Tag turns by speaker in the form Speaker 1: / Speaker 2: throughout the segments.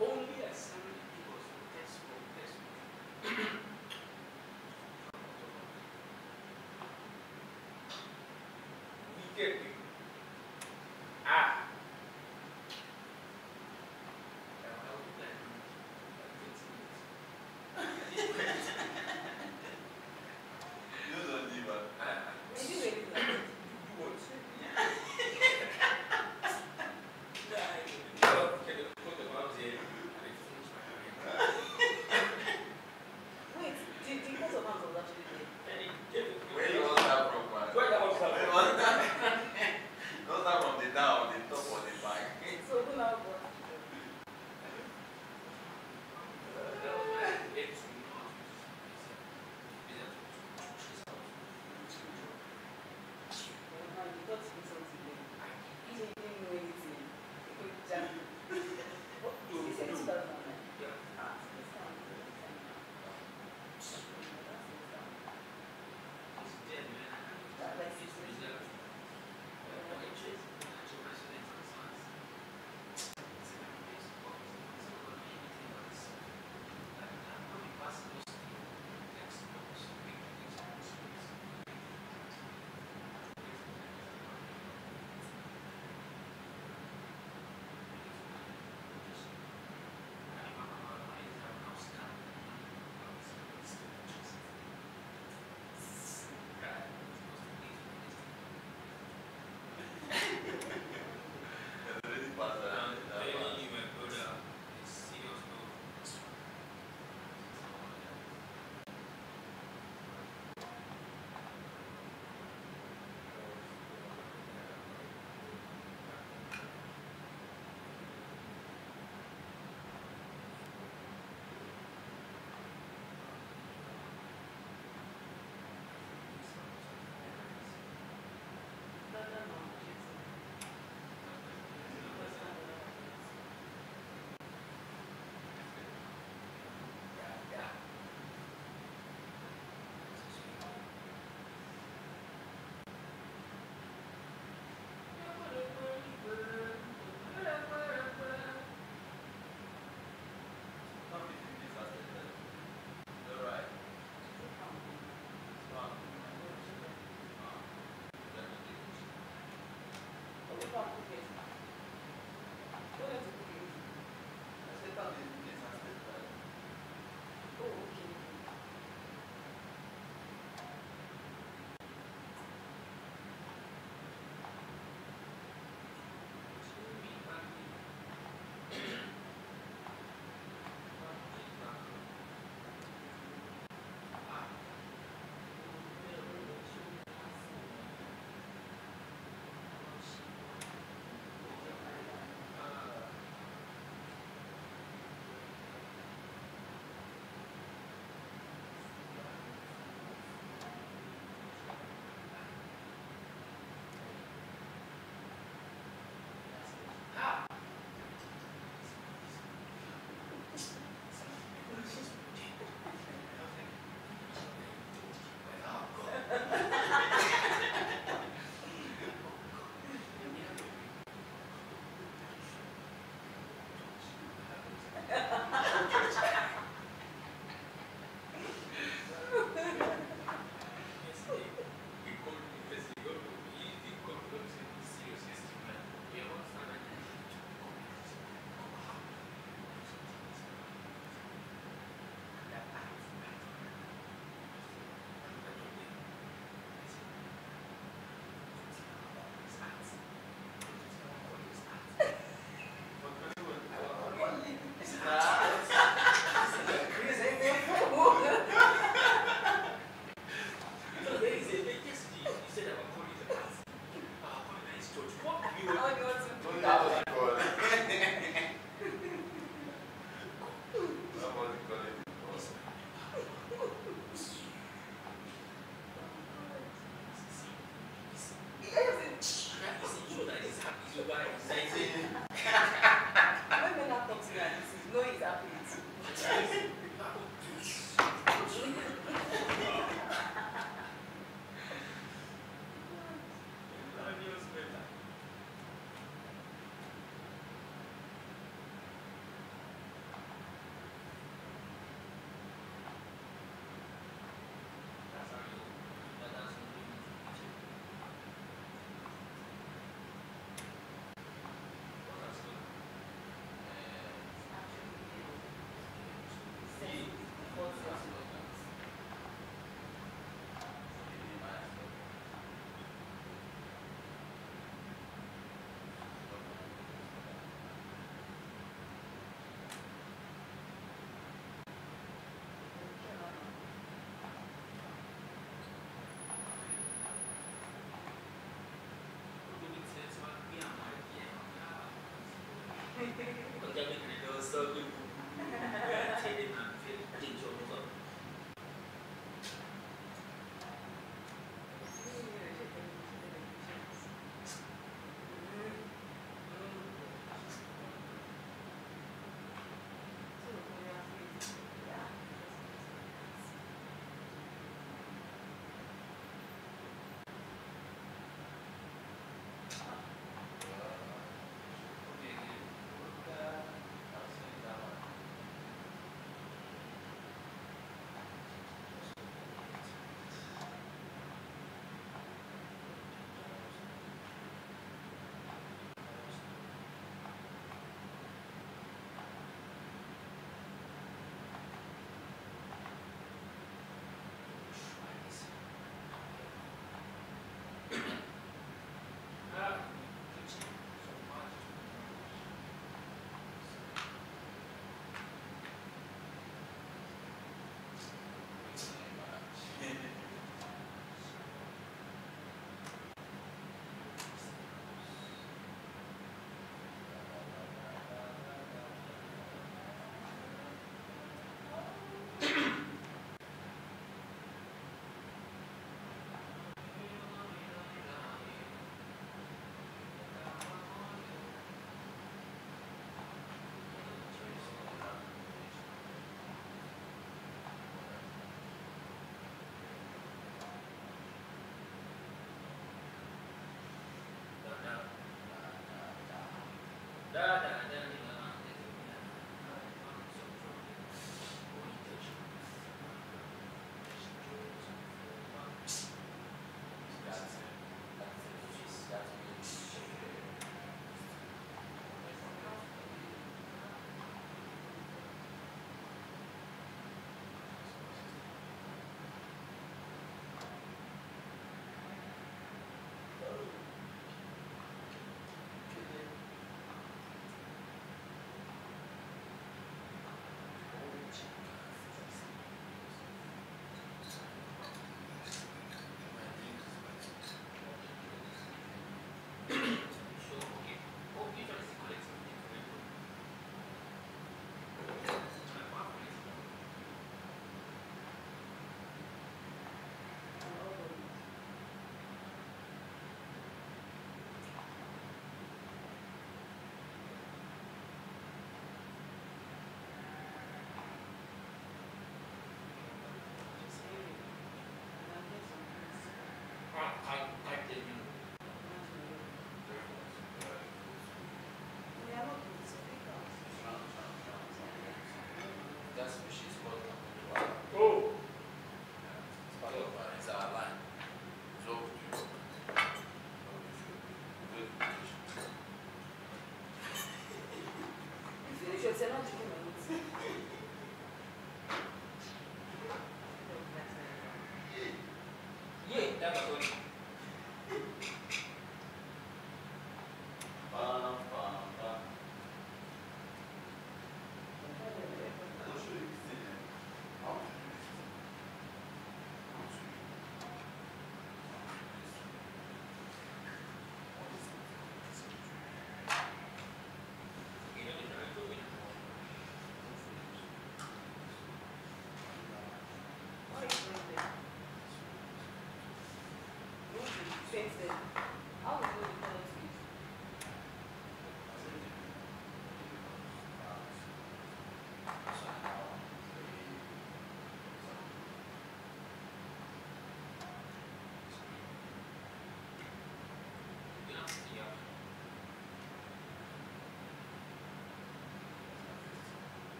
Speaker 1: Only assembly because of textbook. Wicked people. Ah.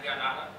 Speaker 1: got nada.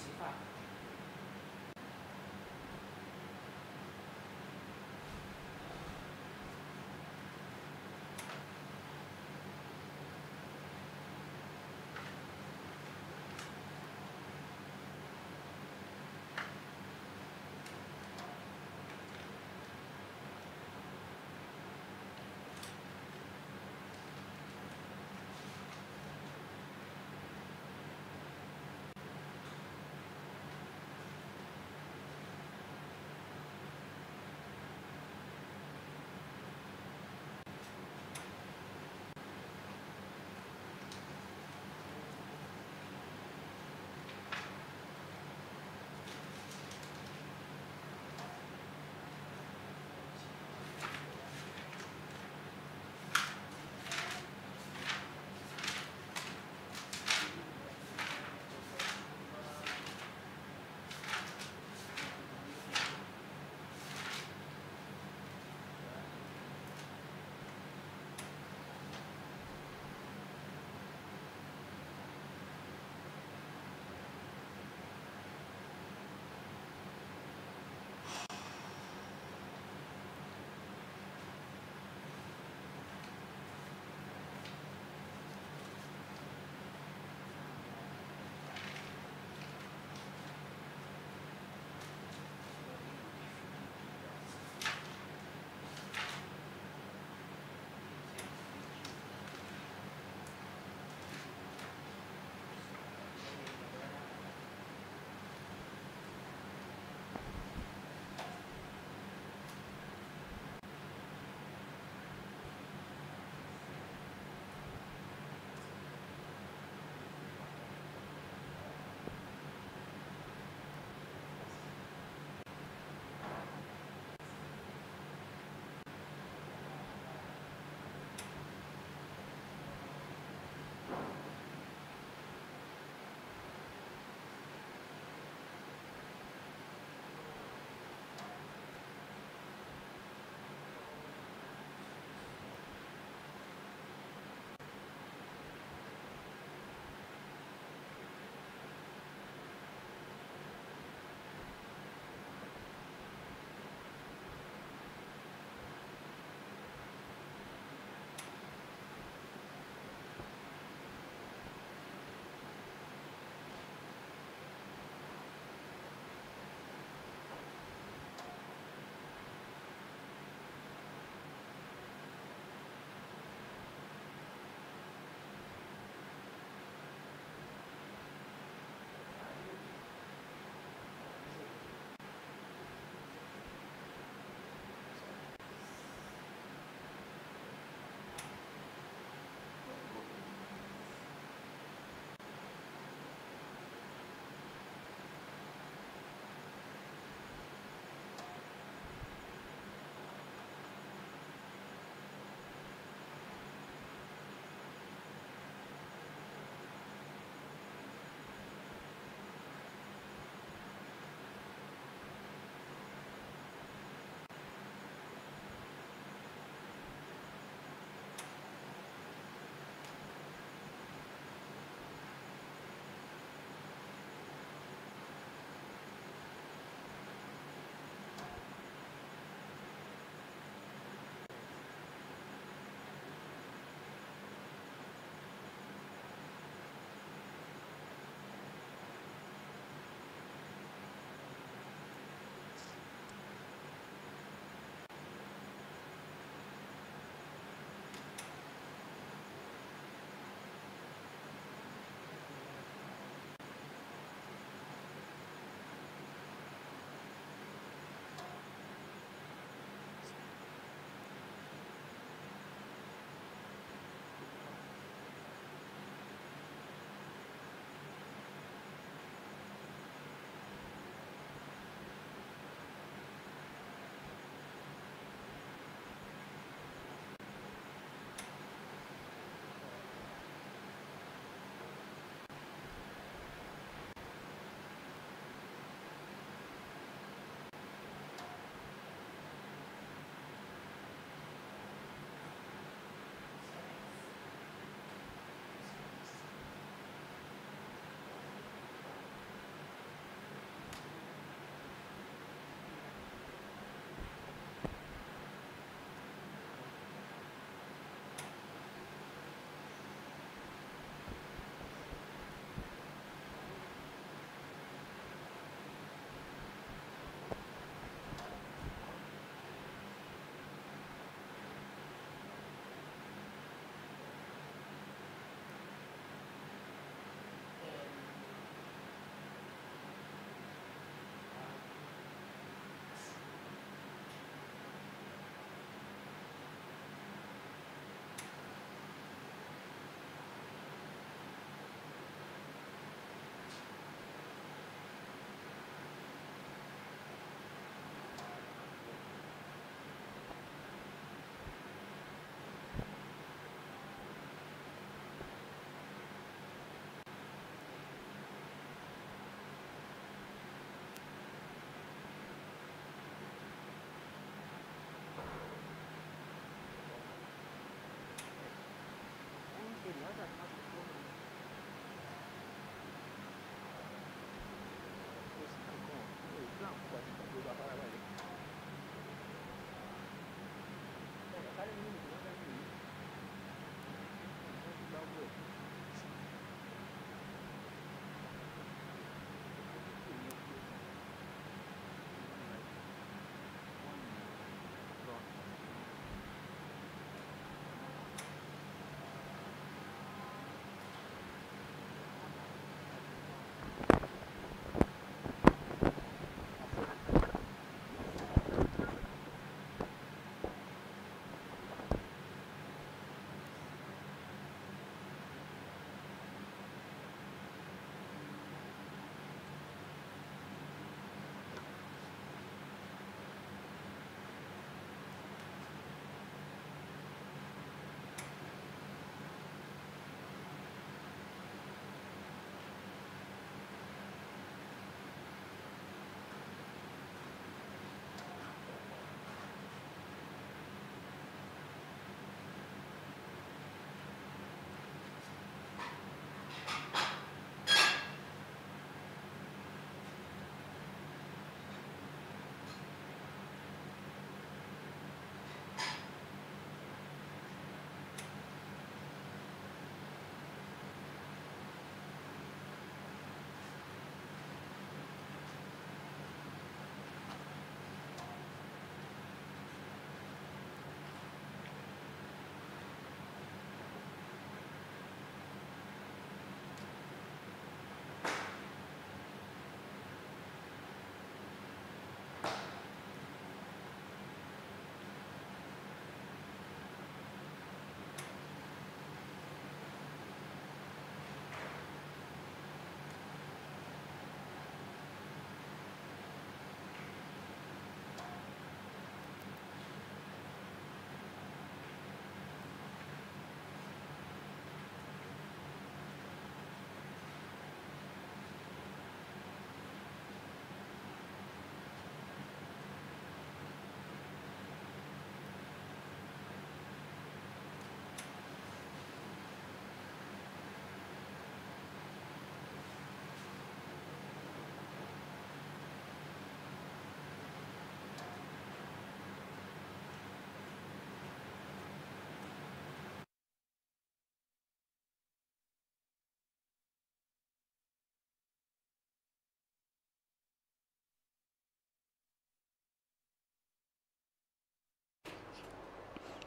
Speaker 1: 吃饭。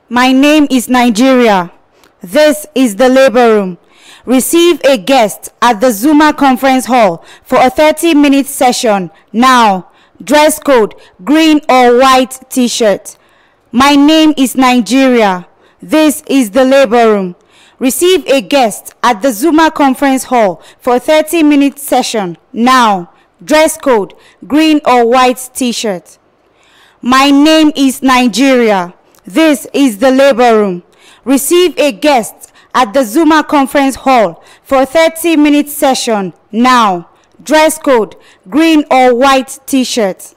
Speaker 2: My name is Nigeria. This is the labor room. Receive a guest at the Zuma conference hall for a 30-minute session now. Dress code green or white t-shirt. My name is Nigeria. This is the labor room. Receive a guest at the Zuma conference hall for a 30-minute session now. Dress code green or white t-shirt. My name is Nigeria. This is the labor room. Receive a guest at the Zuma conference hall for a 30-minute session now. Dress code green or white t-shirt.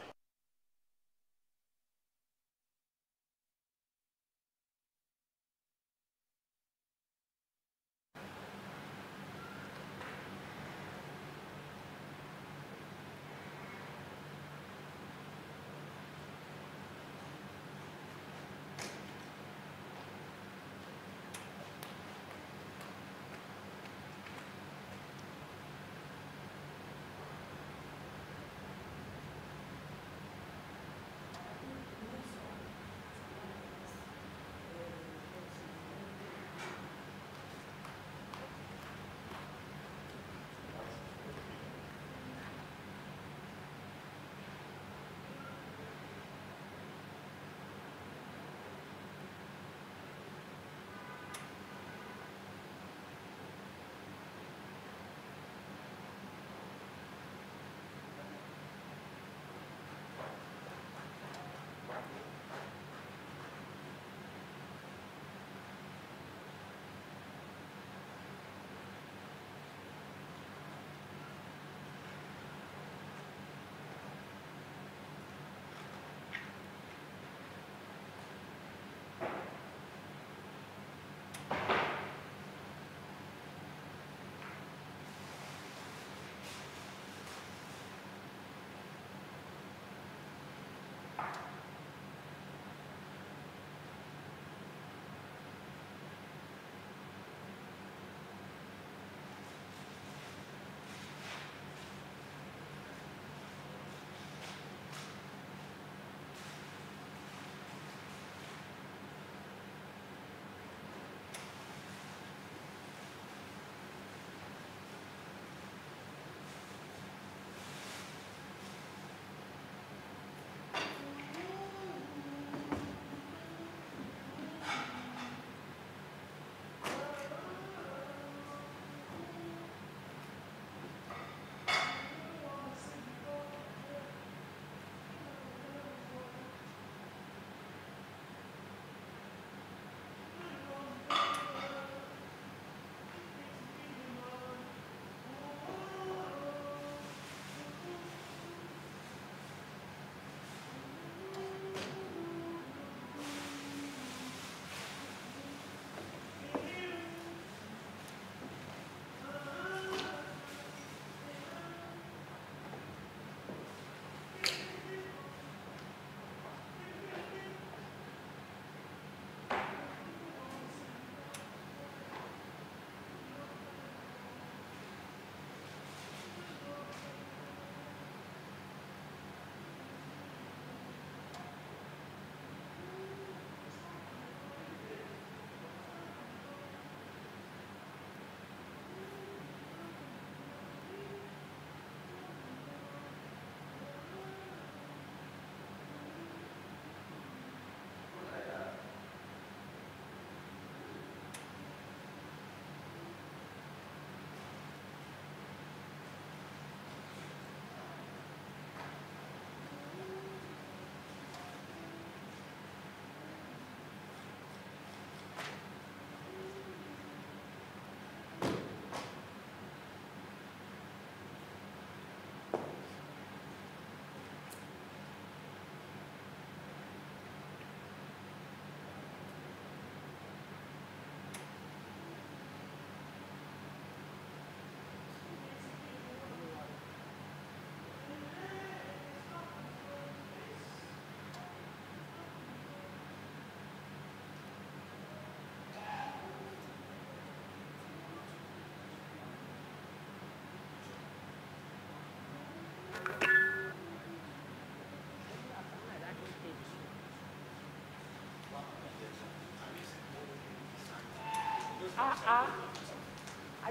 Speaker 1: Are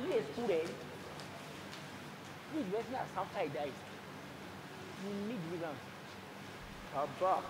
Speaker 1: you a student? This person has after died. You need rhythm. Abba.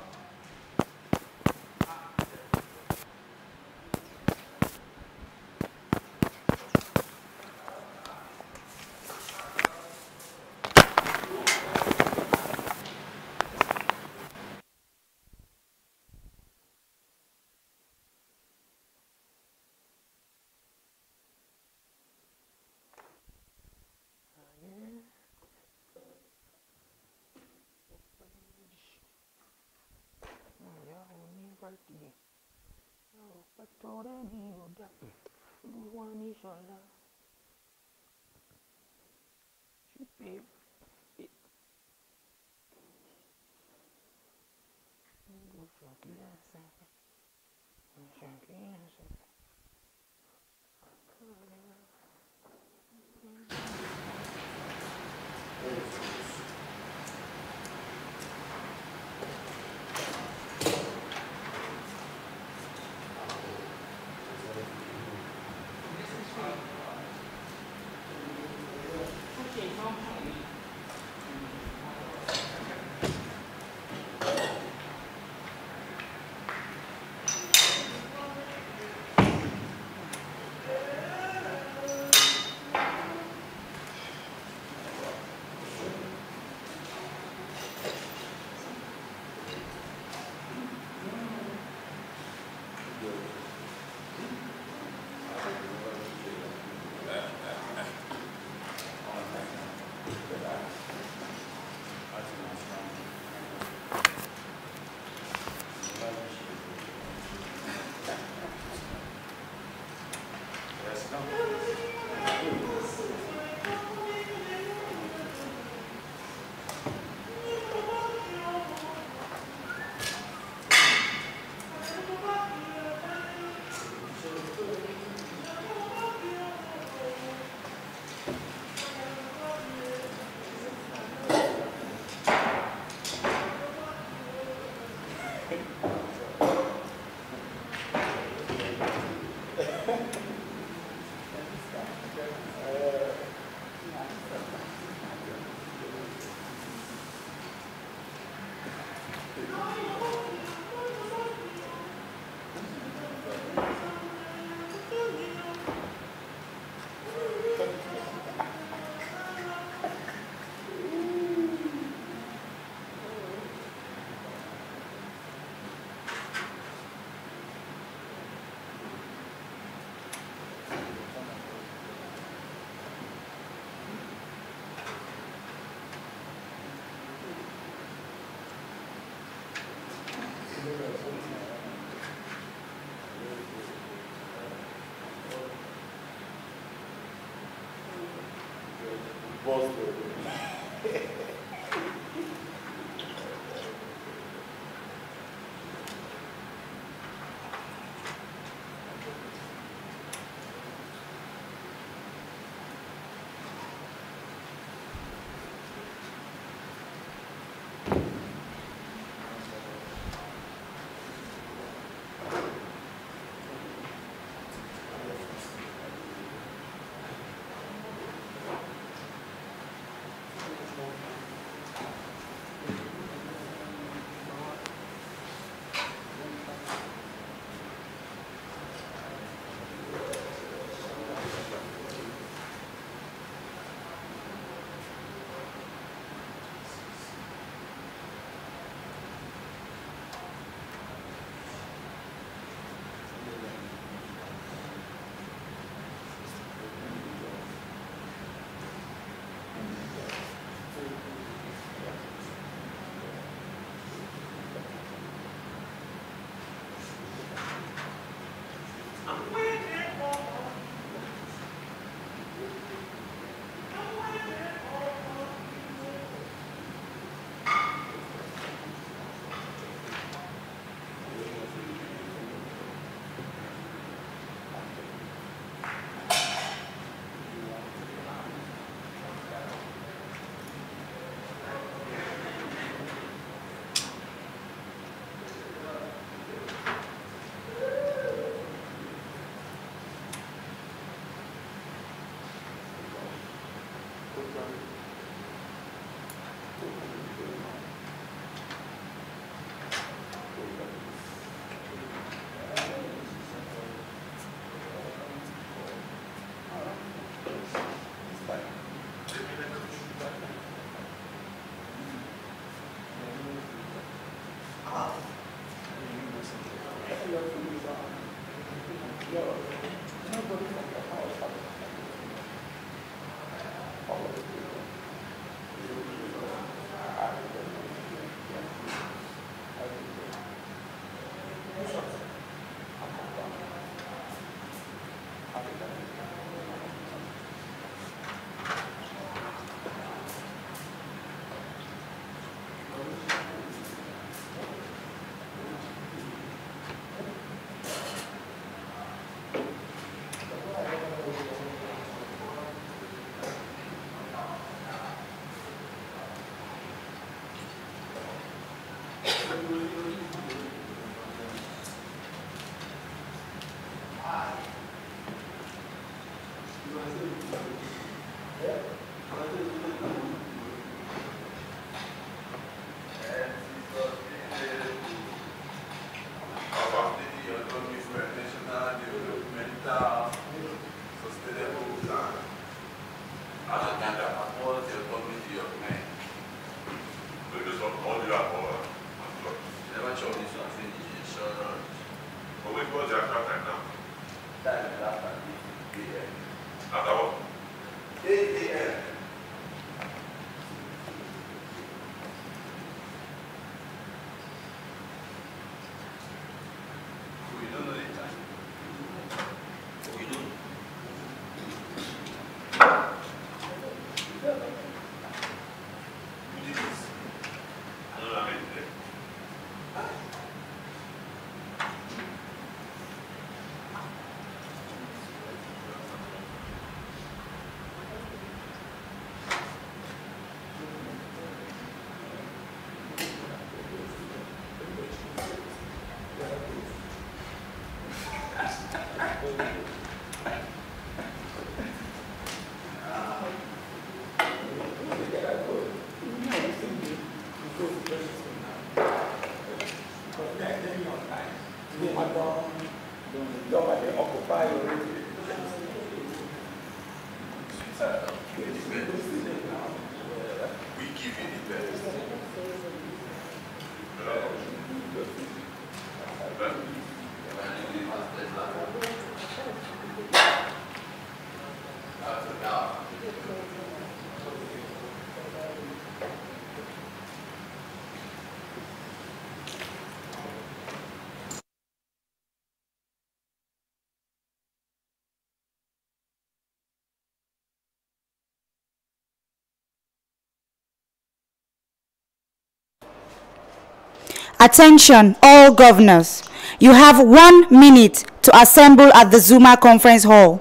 Speaker 2: Attention, all governors. You have 1 minute to assemble at the Zuma Conference Hall.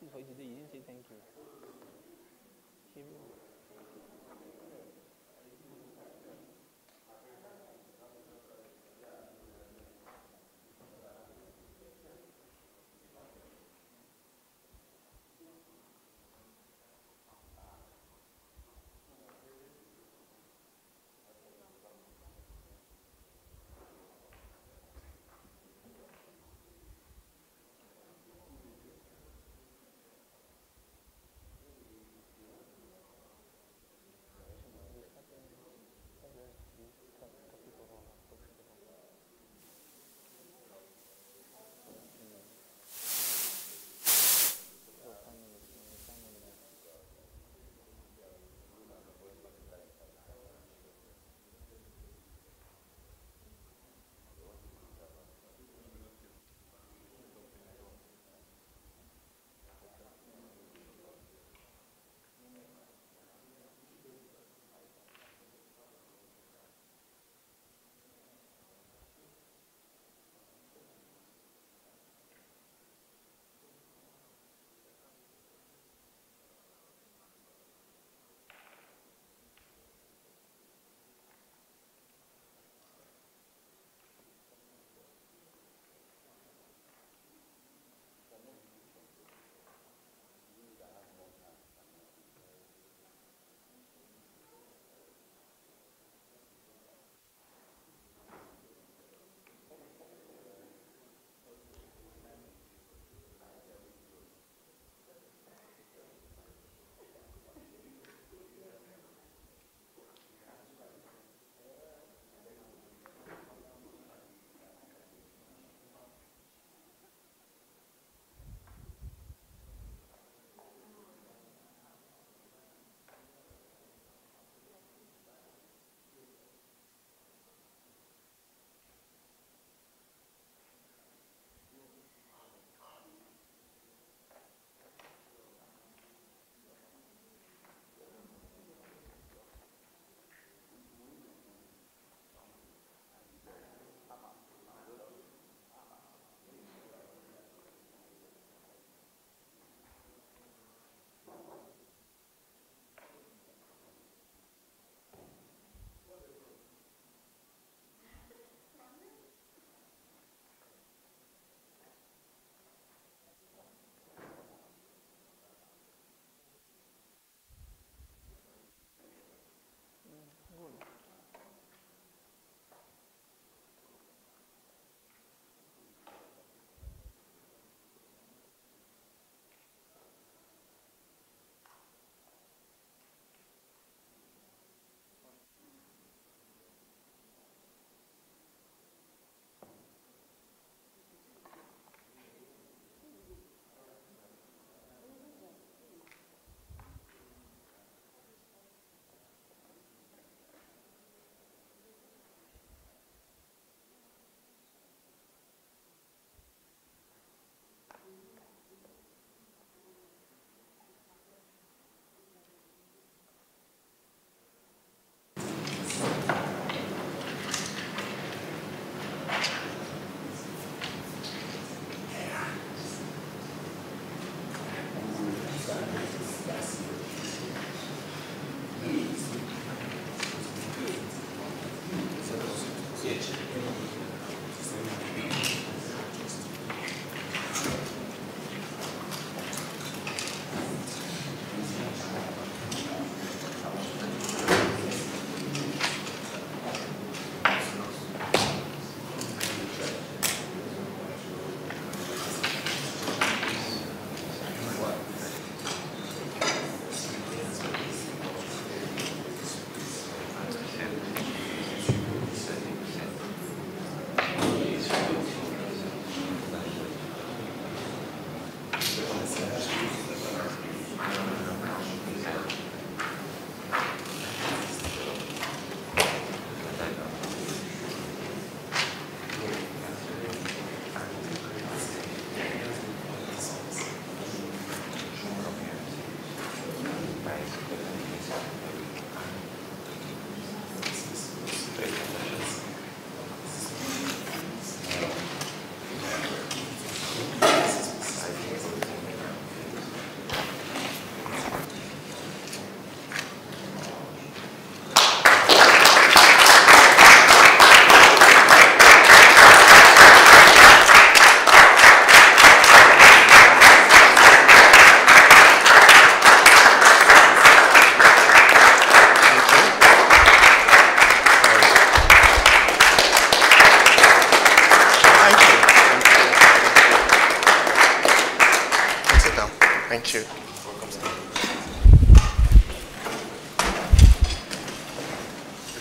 Speaker 1: this for you today. You didn't say thank you.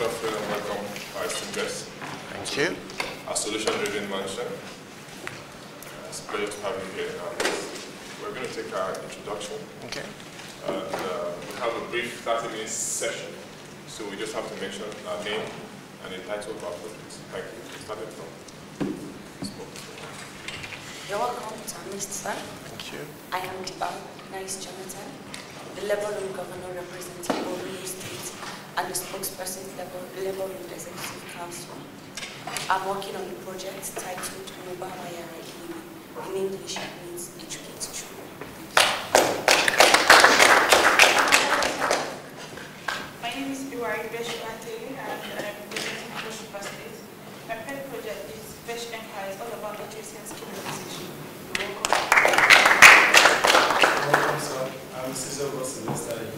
Speaker 3: Good afternoon and welcome, our esteemed guests.
Speaker 4: Thank you.
Speaker 3: Our solution-driven mansion. It's a pleasure to have you here. We're going to take our introduction.
Speaker 4: Okay.
Speaker 3: And we have a brief 30-minute session, so we just have to mention our name and the title of our project. Thank you. Starting from.
Speaker 5: You're welcome to our next sir.
Speaker 4: Thank you.
Speaker 5: I am Dibal Nice Jonathan, the Lebanon Governor representing Oyo State and the spokesperson for the Lebanon Executive Council. I'm working on a project titled Mobile Yara in English. It means educate children.
Speaker 6: My name is Iwari Beshwante and I'm representing Oyo State. My pet project is Besh Empire. It's all about literacy and skill acquisition. You're welcome.
Speaker 7: Welcome, sir. I'm Cesar Sylvester, I'm the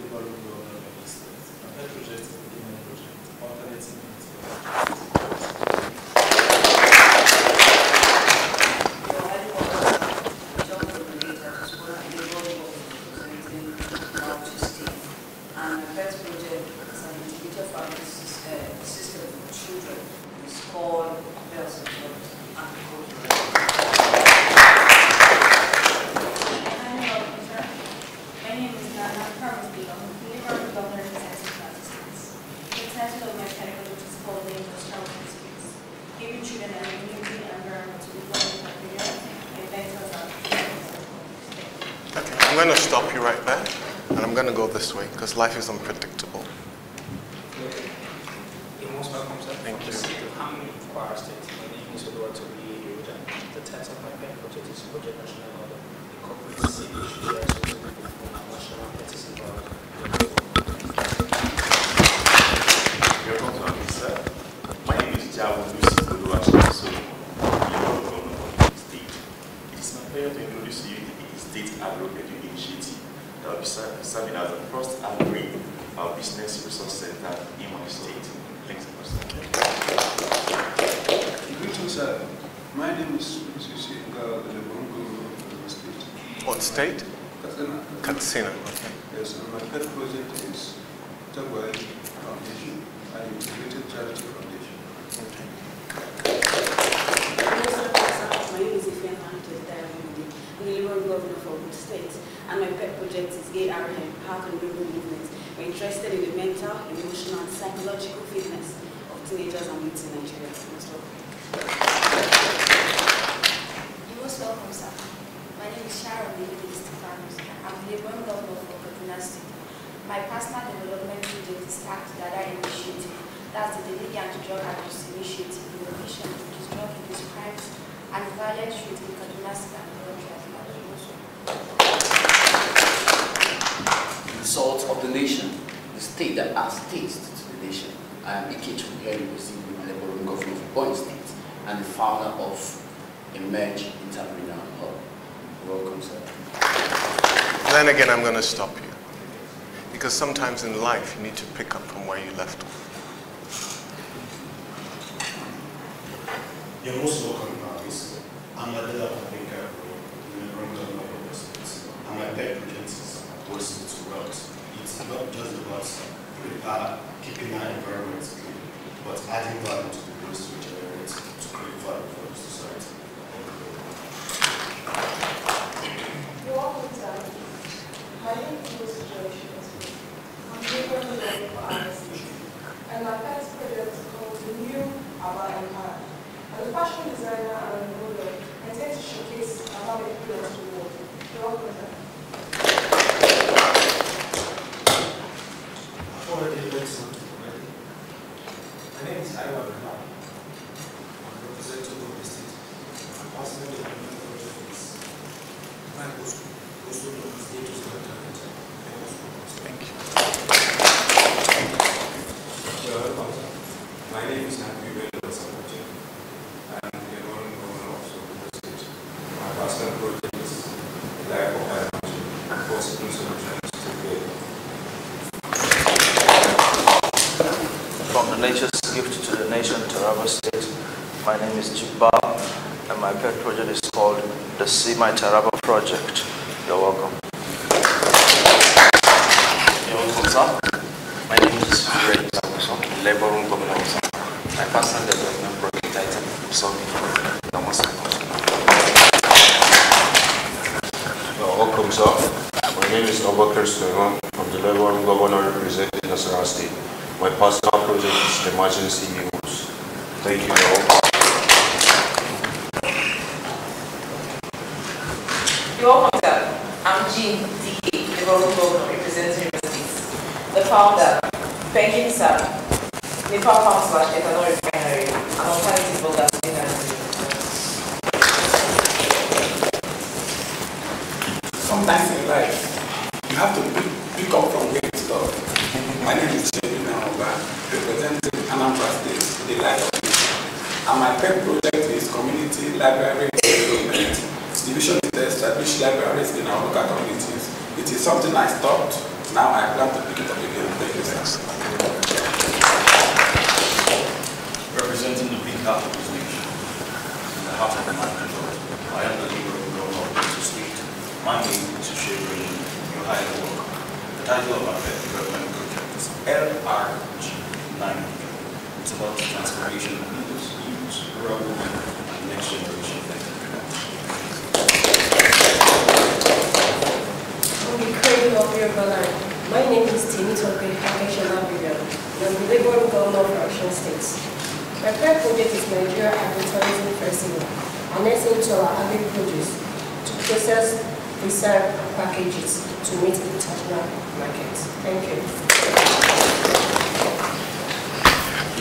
Speaker 7: Lebanon Governor of the State. My pet project is the beginning project, alternating
Speaker 5: And my pet project is an individual family system for children. It's called Bells and Bells and
Speaker 8: My name is Nana Carmazillo, Lebanon Governor Executive Assistance. The title of my pet project is called The Industrial Space, giving children an immunity environment to develop materials, inventors, and
Speaker 4: Okay, I'm going to stop you right there, and I'm going to go this way, because life is unpredictable.
Speaker 7: You're most welcome, sir.
Speaker 4: Thank you.
Speaker 7: How many choir states? My name is Oluwatu B. The title of my pet project is Project National Order. Incorporates CHDS national practice environment.
Speaker 9: You're welcome, sir. My name is Jawo Lucy Oluwatu, so Lebanon Governor of the State. It is my pleasure to introduce to you the State Agro-Edu Initiative that will be serving as the first agri-business resource center in my state. Thanks, Mr.
Speaker 10: Greetings, sir. My name is Mrs. Inga, the Lebanon Governor of the State.
Speaker 4: What state?
Speaker 10: Katsina.
Speaker 4: Katsina. Okay.
Speaker 10: Yes, and my pet project is Tagwai Foundation, an integrated charity foundation.
Speaker 4: Okay.
Speaker 5: My name is Ifeanyi Diamond. I'm the Lebanon Governor for Oyo State, and my pet project is ARM, Park and Rural Movement. We're interested in the mental, emotional, and psychological fitness of teenagers and youth in Nigeria.
Speaker 8: You're most welcome, sir. My name is Sharon Stefanos. I'm the Lebanon Governor for Kaduna State. My personal development project is Tax Dada Initiative. That's the Daily Anti-Drug Abuse Initiative in the mission to reduce drug-induced crimes and violent youth in Kaduna State and Nigeria.
Speaker 11: The salt of the nation, the state that adds taste to the nation. I am Ikechu, here representing the Lebanon Governor of Oyo State and the founder of Emerge Entrepreneurial Hub. Welcome, sir.
Speaker 4: Then again, I'm going to stop you, because sometimes in life you need to pick up from where you left off.
Speaker 7: You're most welcome, Marcus. I'm Adela Papenka, the Lebanon Governor of Oyo State. And my pet project is Voices to Wealth. It's not just about keeping our environment clean, but adding value to the waste we generate to create value for the society.
Speaker 6: You're welcome, sir. My name is Lucy Joyce. I'm the Lebanon Governor for RSC. And my pet project is called The New Aba Empire. As a fashion designer and a model, I tend to showcase about the pillars to the world. You're welcome, sir.
Speaker 7: I've already learned something already. My name is Iwa Bernard. I'm representative of the state. I'm personally the project is my also known as Day-53e.
Speaker 4: Thank you.
Speaker 3: Welcome, sir. My name is Nabi Bello Samuchi. I'm the Lebanon Governor of Oyo State. My personal project is Life of Energy, possible solutions to the
Speaker 12: From the nature's gift to the nation, Taraba State. My name is Jibba, and my pet project is called the See My Taraba Project. You're welcome.
Speaker 9: You're welcome, sir. My name is Ray Samuson,
Speaker 12: Labour Room Governor of my personal development project title
Speaker 3: Welcome, sir. My name is Abubakar Suleiman from the Labour Room Governor representing Nasarawa State. My personal project is emergency use. Thank you all.
Speaker 13: You're welcome, sir. I'm Jean D.A., Labour Room Governor representing River State. The founder, thanking sir, Nepal Farm/Ethanol Refinery, an alternative for gas energy.
Speaker 14: Sometimes in life, you have to pick up from where you stop. My name is Chedina Oba, representing Anambra State, the Light of Nation. And my pet project is Community Library Development. The vision is to establish libraries in our local communities. It is something I stopped. Now I plan to pick it up again. Thank you, sir.
Speaker 7: Representing the big heart of this nation, the heart of the man, I am the leader of the governor of the state. My name is Shevrin, your higher work. The title of our development project is LRG9. It's about the transformation of leaders, youths, rural women, and next generation.
Speaker 15: On the cradle of your life, my name is Timitope Akeshana Bibian, and I'm the Labour Room Governor of Action States. My pet project is Nigeria Agri-Tourism Festival, an essay to our agri-produce to process, preserve, and package it to meet international markets. Thank you.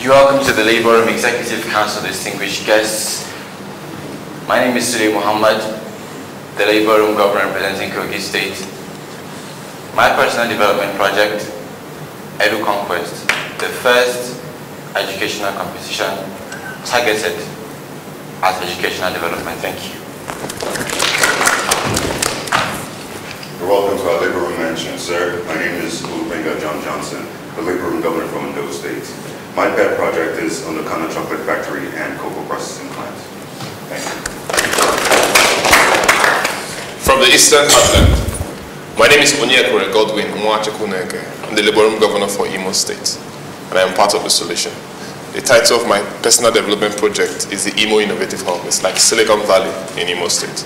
Speaker 16: You are welcome to the Labour Room Executive Council, distinguished guests. My name is Sule Muhammad, the Labour Room Governor representing Kogi State. My personal development project, Edu Conquest, the first educational competition targeted at educational development. Thank you.
Speaker 17: You're welcome to our Labour Room mansion, sir. My name is Olubenga John Johnson, the Labour Room Governor from Ondo State. My pet project is on the Kana Chocolate Factory and Cocoa Processing Plant. Thank you.
Speaker 3: From the Eastern Heartland, my name is Onyekure Godwin Mwachekuneke. I'm the Labour Room Governor for Imo State, and I am part of the solution. The title of my personal development project is the Imo Innovative Hub. It's like Silicon Valley in Imo State.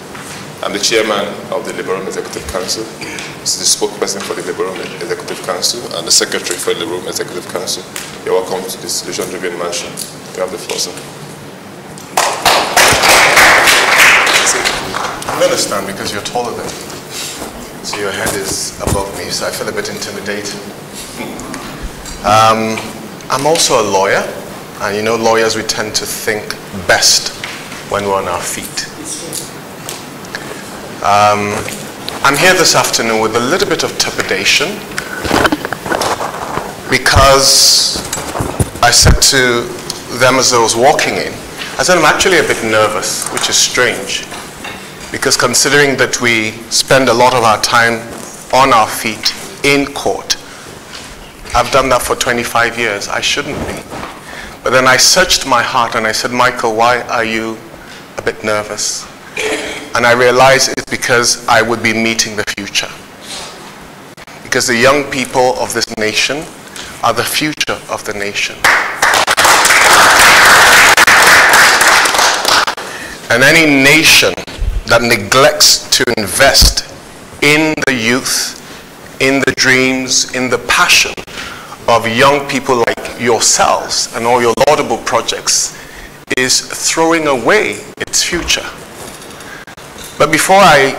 Speaker 3: I'm the chairman of the Labour Room Executive Council. This is the spokesperson for the Labour Room Executive Council and the secretary for the Labour Room Executive Council. You're welcome to the solution-driven mansion. You have the floor, sir.
Speaker 4: I understand because you're taller than me. So your head is above me, so I feel a bit intimidated. I'm also a lawyer, and you know lawyers, we tend to think best when we're on our feet. I'm here this afternoon with a little bit of trepidation because I said to them as I was walking in, I said I'm actually a bit nervous, which is strange. Because considering that we spend a lot of our time on our feet in court, I've done that for 25 years, I shouldn't be. But then I searched my heart and I said, Michael, why are you a bit nervous? And I realized it's because I would be meeting the future. Because the young people of this nation are the future of the nation. And any nation that neglects to invest in the youth, in the dreams, in the passion of young people like yourselves and all your laudable projects is throwing away its future. But before I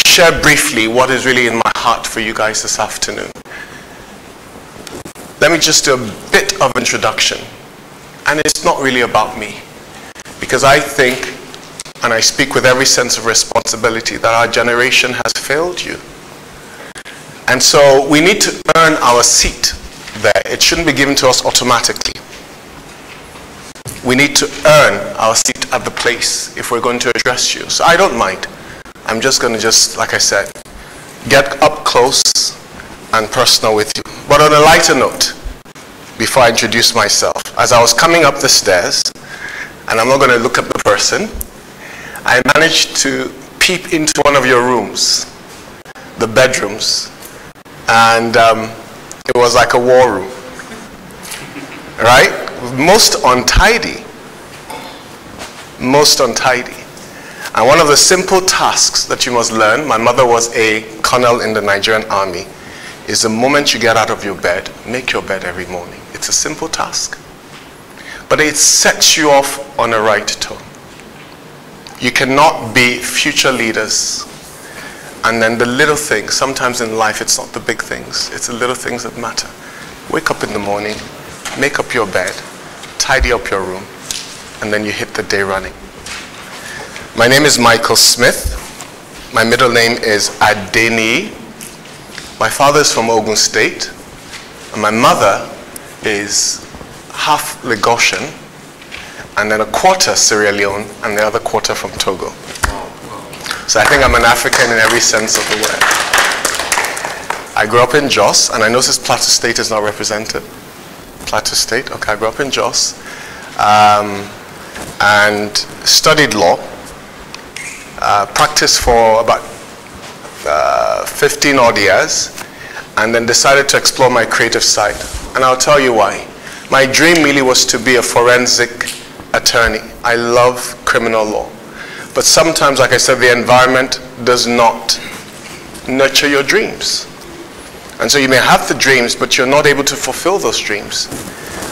Speaker 4: share briefly what is really in my heart for you guys this afternoon, let me just do a bit of introduction. And it's not really about me, because I think, and I speak with every sense of responsibility, that our generation has failed you. And so we need to earn our seat there. It shouldn't be given to us automatically. We need to earn our seat at the place if we're going to address you. So I don't mind. I'm just going to like I said, get up close and personal with you. But on a lighter note, before I introduce myself, as I was coming up the stairs, and I'm not going to look at the person, I managed to peep into one of your rooms, the bedrooms, and it was like a war room. right? Most untidy. Most untidy. And one of the simple tasks that you must learn, my mother was a colonel in the Nigerian army, is the moment you get out of your bed, make your bed every morning. It's a simple task. But it sets you off on a right tone. You cannot be future leaders and then the little things. Sometimes in life it's not the big things, it's the little things that matter. Wake up in the morning, make up your bed, tidy up your room, and then you hit the day running. My name is Michael Smith. My middle name is Adeni. My father is from Ogun State, and my mother is half Lagosian, and then a quarter Sierra Leone, and the other quarter from Togo. So I think I'm an African in every sense of the word. I grew up in Jos, and I notice Plateau State is not represented. Plateau State, okay, I grew up in Jos, and studied law, practiced for about 15 odd years, and then decided to explore my creative side. And I'll tell you why. My dream really was to be a forensic attorney. I love criminal law. But sometimes, like I said, the environment does not nurture your dreams. And so you may have the dreams, but you're not able to fulfill those dreams.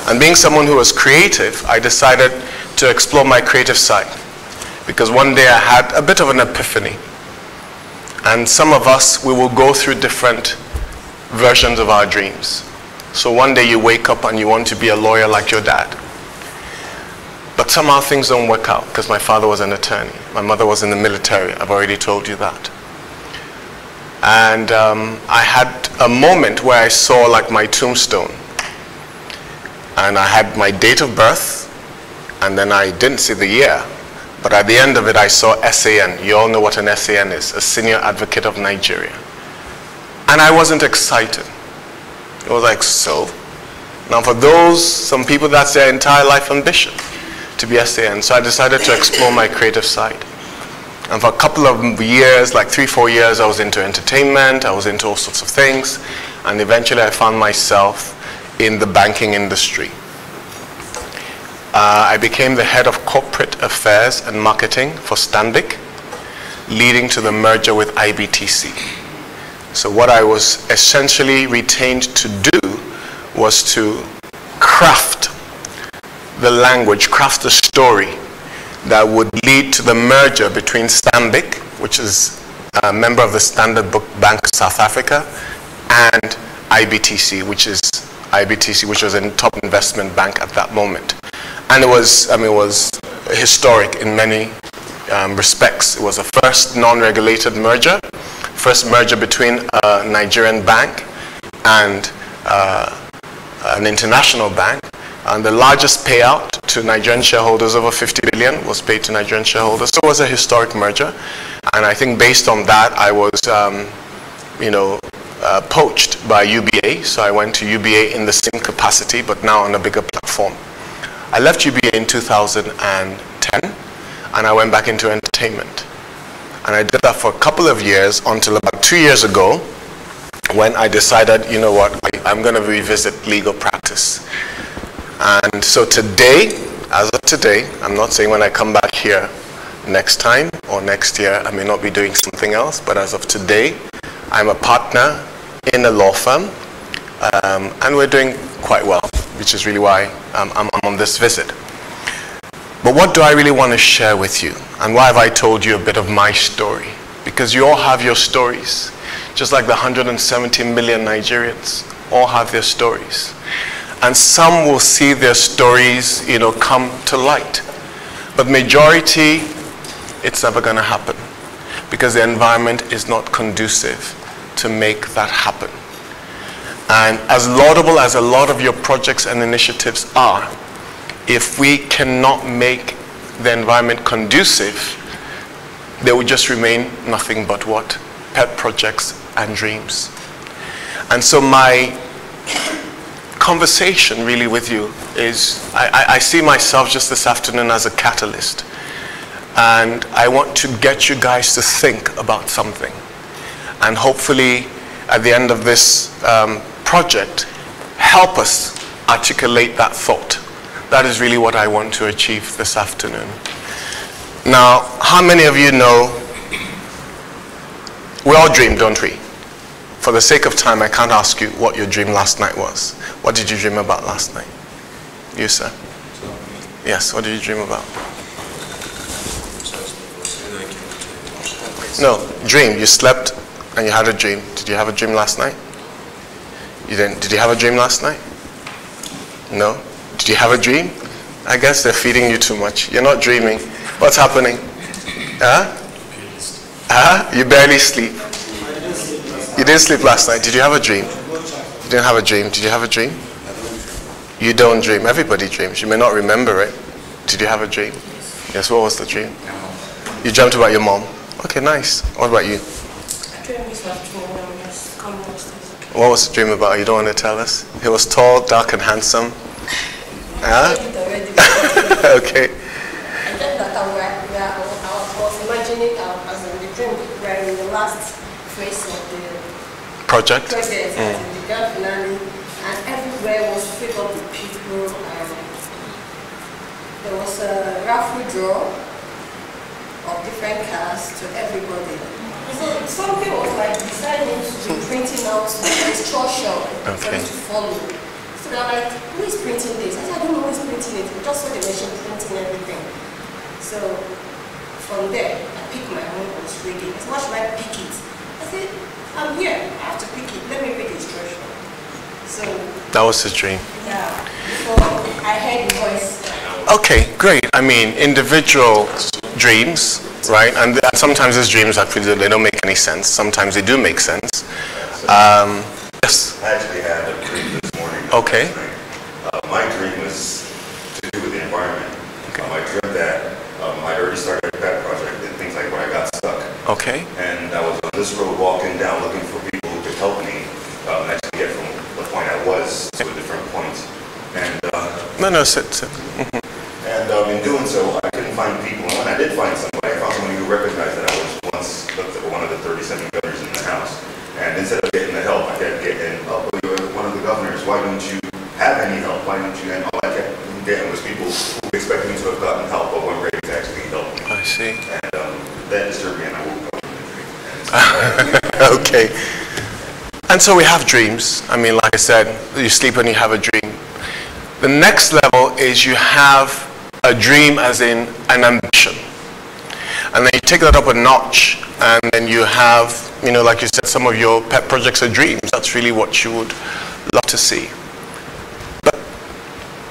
Speaker 4: And being someone who was creative, I decided to explore my creative side. Because one day I had a bit of an epiphany. And some of us, we will go through different versions of our dreams. So one day you wake up and you want to be a lawyer like your dad. But somehow things don't work out because my father was an attorney. My mother was in the military. I've already told you that. And I had a moment where I saw like my tombstone. And I had my date of birth, and then I didn't see the year. But at the end of it, I saw SAN. You all know what an SAN is, a Senior Advocate of Nigeria. And I wasn't excited. It was like, so? Now for those, some people, that's their entire life ambition, to be SAN. So I decided to explore my creative side. And for a couple of years, like 3-4 years, I was into entertainment, I was into all sorts of things. And eventually I found myself in the banking industry. I became the head of corporate affairs and marketing for Stanbic, leading to the merger with IBTC. So what I was essentially retained to do was to craft the language, craft the story that would lead to the merger between Stanbic, which is a member of the Standard Bank of South Africa, and IBTC, which was a top investment bank at that moment. And it was, it was historic in many respects. It was the first non-regulated merger, first merger between a Nigerian bank and an international bank. And the largest payout to Nigerian shareholders, over 50 billion, was paid to Nigerian shareholders. So it was a historic merger. And I think based on that, I was, poached by UBA. So I went to UBA in the same capacity, but now on a bigger platform. I left UBA in 2010, and I went back into entertainment. And I did that for a couple of years until about 2 years ago, when I decided, you know what, I'm going to revisit legal practice. And so today, as of today, I'm not saying when I come back here next time or next year, I may not be doing something else, but as of today, I'm a partner in a law firm, and we're doing quite well, which is really why I'm on this visit. But what do I really want to share with you? And why have I told you a bit of my story? Because you all have your stories. Just like the 170 million Nigerians all have their stories. And some will see their stories, come to light. But majority, it's never going to happen. Because the environment is not conducive to make that happen. And as laudable as a lot of your projects and initiatives are, if we cannot make the environment conducive, they will just remain nothing but what? Pet projects and dreams. And so my conversation really with you is, I see myself just this afternoon as a catalyst. And I want to get you guys to think about something. And hopefully, at the end of this project, help us articulate that thought. That is really what I want to achieve this afternoon. Now, how many of you know, we all dream, don't we? For the sake of time, I can't ask you what your dream last night was. What did you dream about last night? You, sir? Yes, what did you dream about? No, dream. You slept and you had a dream. Did you have a dream last night? You didn't. Did you have a dream last night? No? Did you have a dream? I guess they're feeding you too much. You're not dreaming. What's happening? Huh? Huh? You barely sleep. You didn't sleep last night. Did you have a dream? You didn't have a dream. Did you have a dream? You don't dream. Everybody dreams. You may not remember it. Did you have a dream? Yes, what was the dream? You dreamt about your mom. Okay, nice. What about you? What was the dream about? You don't want to tell us? He was tall, dark, and handsome. Huh? Okay.
Speaker 15: I was imagining as in the dream where in the last phase of the
Speaker 4: project.
Speaker 15: In the grand finale, and everywhere was filled up with people. There was a raffle draw of different cars to everybody. So something was like deciding to be printing out instruction for them to follow. So they're like, who is printing this? I said, I don't know who is printing it. Just saw the machine printing everything. So from there, I picked my own, was reading. I said, what should I pick it? I said, I'm here. I have to pick it. Let me read the instruction. So
Speaker 4: that was his dream.
Speaker 15: Yeah. So I heard the voice.
Speaker 4: Okay, great. I mean, individual dreams, right? And sometimes these dreams actually they don't make any sense. Sometimes they do make sense. Yes.
Speaker 17: I actually had a dream this morning.
Speaker 4: Okay.
Speaker 17: My dream was to do with the environment. I dreamt that I'd already started a pet project and things like when I got stuck.
Speaker 4: Okay.
Speaker 17: And I was on this road walking down looking for people who could help me actually get from the point I was to a different point. And
Speaker 4: sit.
Speaker 17: And in doing so, I couldn't find people. And when I did find somebody, I found somebody who recognized that I was once one of the 37 governors in the House. And instead of getting the help, I kept getting, oh, you're one of the governors. Why don't you have any help? Why don't you? And all I kept getting was people who expected me to have gotten help, but weren't ready to actually help me.
Speaker 4: I see.
Speaker 17: And that disturbed me, and I woke up in the dream.
Speaker 4: Okay. And so we have dreams. I mean, like I said, you sleep and you have a dream. The next level is you have a dream as in an ambition. And then you take that up a notch and then you have, like you said, some of your pet projects are dreams. That's really what you would love to see. But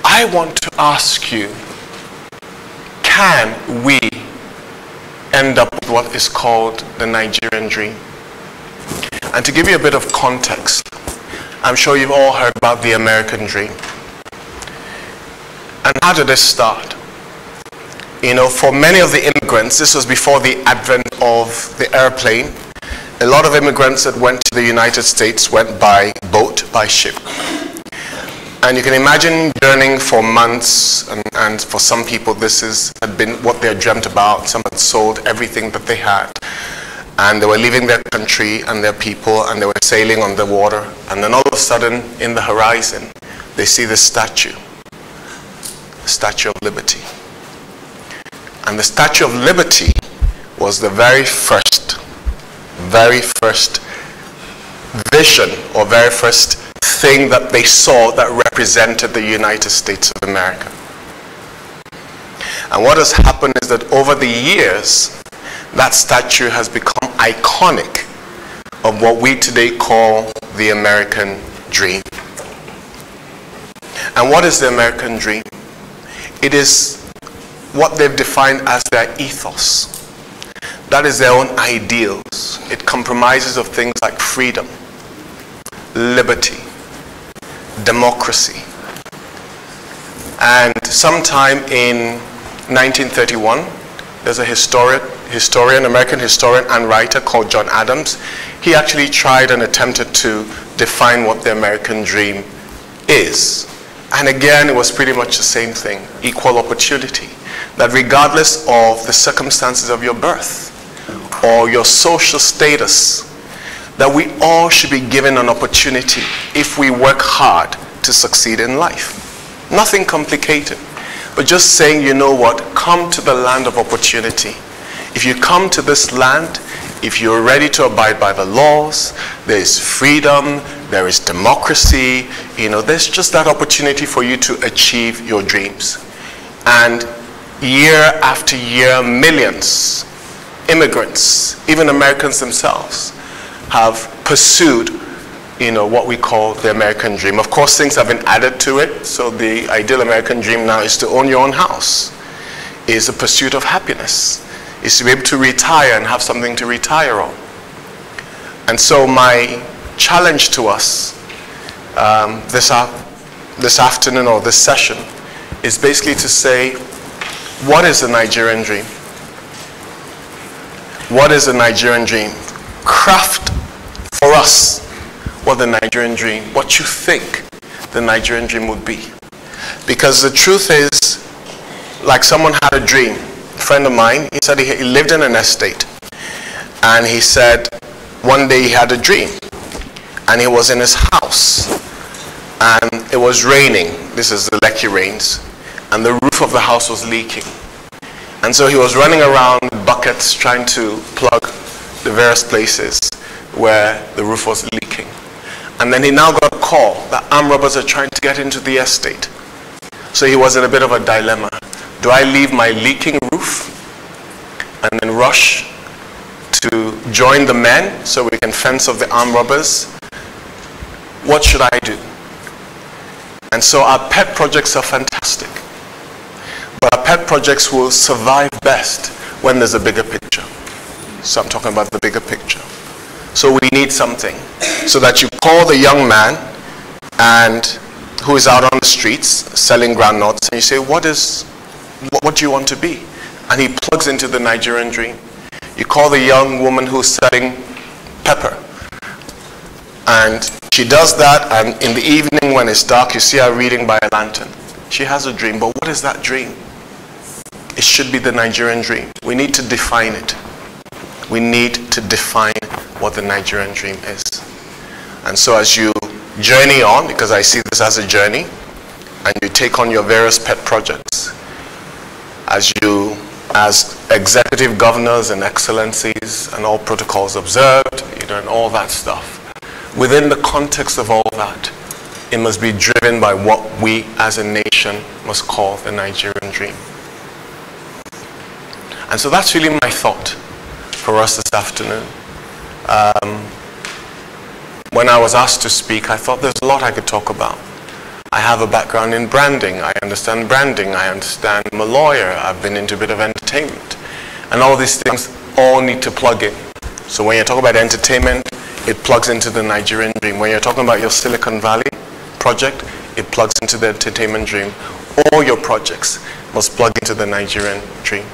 Speaker 4: I want to ask you, can we end up with what is called the Nigerian dream? And to give you a bit of context, I'm sure you've all heard about the American dream. And how did this start? For many of the immigrants, this was before the advent of the airplane. A lot of immigrants that went to the United States went by boat, by ship. And you can imagine journeying for months, and for some people this had been what they had dreamt about. Some had sold everything that they had. And they were leaving their country and their people, and they were sailing on the water. And then all of a sudden, in the horizon, they see the Statue of Liberty. And the Statue of Liberty was the very first vision or very first thing that they saw that represented the United States of America. And what has happened is that over the years, that statue has become iconic of what we today call the American dream. And what is the American dream? It is what they've defined as their ethos. That is their own ideals. It compromises of things like freedom, liberty, democracy. And sometime in 1931, there's a historian, American historian and writer called John Adams. He actually tried and attempted to define what the American dream is. And again, it was pretty much the same thing, equal opportunity. That regardless of the circumstances of your birth or your social status, that we all should be given an opportunity, if we work hard, to succeed in life. Nothing complicated, but just saying, you know what, come to the land of opportunity. If you come to this land, if you're ready to abide by the laws, there is freedom, there is democracy, there's just that opportunity for you to achieve your dreams. And year after year, millions, immigrants, even Americans themselves, have pursued, what we call the American dream. Of course, things have been added to it. So the ideal American dream now is to own your own house, is the pursuit of happiness, is to be able to retire and have something to retire on. And so my challenge to us this afternoon or this session is basically to say, what is the Nigerian dream? What is the Nigerian dream? Craft for us what the Nigerian dream, what you think the Nigerian dream would be. Because the truth is, like someone had a dream. A friend of mine, he said he lived in an estate. And he said one day he had a dream. And he was in his house. And it was raining. This is the Lekki rains. And the roof of the house was leaking. And so he was running around with buckets trying to plug the various places where the roof was leaking. And then he now got a call that armed robbers are trying to get into the estate. So he was in a bit of a dilemma. Do I leave my leaking roof and then rush to join the men so we can fence off the armed robbers? What should I do? And so our pet projects are fantastic. But our pet projects will survive best when there's a bigger picture. So I'm talking about the bigger picture. So we need something so that you call the young man and who is out on the streets selling groundnuts, and you say, what do you want to be? And he plugs into the Nigerian dream. You call the young woman who's selling pepper, and she does that, and in the evening when it's dark, you see her reading by a lantern. She has a dream, but what is that dream? It should be the Nigerian dream. We need to define it. We need to define what the Nigerian dream is. And so as you journey on, because I see this as a journey, and you take on your various pet projects, as executive governors and excellencies and all protocols observed, and all that stuff, within the context of all that, it must be driven by what we as a nation must call the Nigerian dream. And so that's really my thought for us this afternoon. When I was asked to speak, I thought there's a lot I could talk about. I have a background in branding. I understand branding. I understand. I'm a lawyer. I've been into a bit of entertainment. And all these things all need to plug in. So when you're talking about entertainment, it plugs into the Nigerian dream. When you're talking about your Silicon Valley project, it plugs into the entertainment dream. All your projects must plug into the Nigerian dream.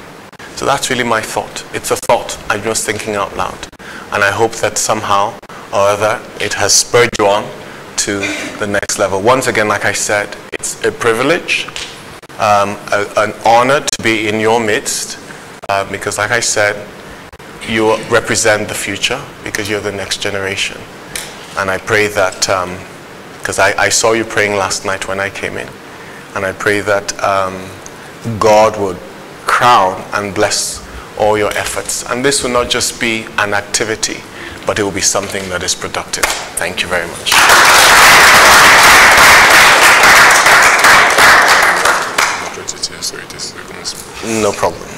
Speaker 4: So that's really my thought. It's a thought. I'm just thinking out loud. And I hope that somehow or other it has spurred you on to the next level. Once again, like I said, it's a privilege, an honor to be in your midst, because like I said, you represent the future because you're the next generation. And I pray that, because I saw you praying last night when I came in, and I pray that God would crown and bless all your efforts. And this will not just be an activity, but it will be something that is productive. Thank you very much. No problem.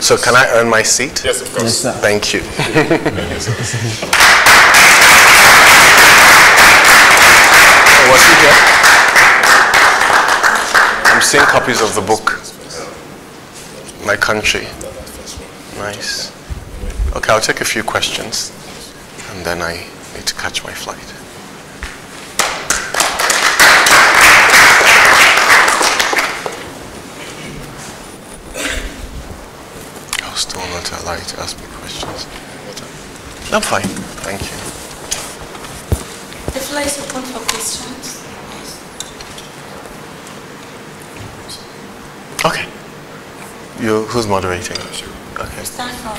Speaker 4: So can I earn my seat?
Speaker 9: Yes, of course.
Speaker 4: Yes, sir. Thank you. Was he here? I'm seeing copies of the book. My Country. Nice. Okay, I'll take a few questions, and then I need to catch my flight. I was still not allowed to ask me questions. I'm fine, thank you.
Speaker 5: The floor is open for questions.
Speaker 4: Okay. Who's moderating? Okay.
Speaker 5: Start from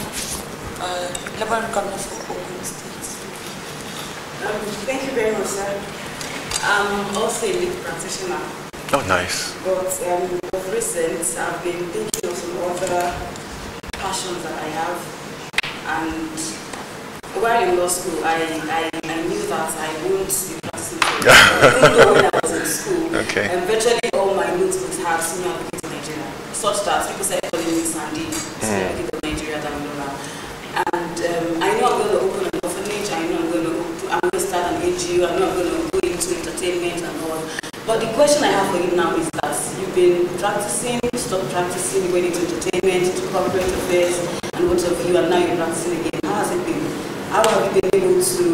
Speaker 5: Lebanon Governor for Ogun State.
Speaker 6: Thank you very much, sir.
Speaker 5: I'm also a lead practitioner.
Speaker 4: Oh, nice.
Speaker 5: But of recent, I've been thinking of some other passions that I have. And while in law school, I knew that I wouldn't be practicing. Even though when I was in school, virtually all my notes would have senior advocate in Nigeria, such that people said calling me Sandy, senior advocate of Nigeria, that and I know I'm going to open an orphanage, I know I'm going to start an NGO, I know I'm going to go into entertainment and all. But the question I have for you now is that you've been practicing, stopped practicing, you went into entertainment, into corporate affairs, and what have you, and now you're practicing again. How has it been? How have you been able to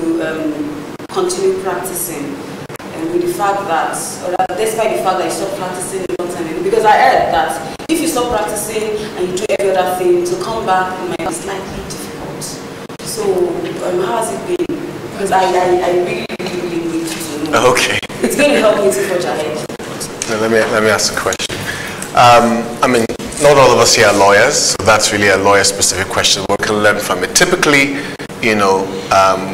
Speaker 5: continue practicing? And with the fact that, or despite the fact that you stopped practicing a long time ago, because I heard that if you stop practicing and you do every other thing, to come back it might be slightly difficult. So how has it been? Because I really need to know.
Speaker 4: Okay.
Speaker 5: It's going to help me to forge ahead.
Speaker 4: Now let me ask a question. I mean, not all of us here are lawyers, so that's really a lawyer-specific question. We can learn from it. Typically, you know,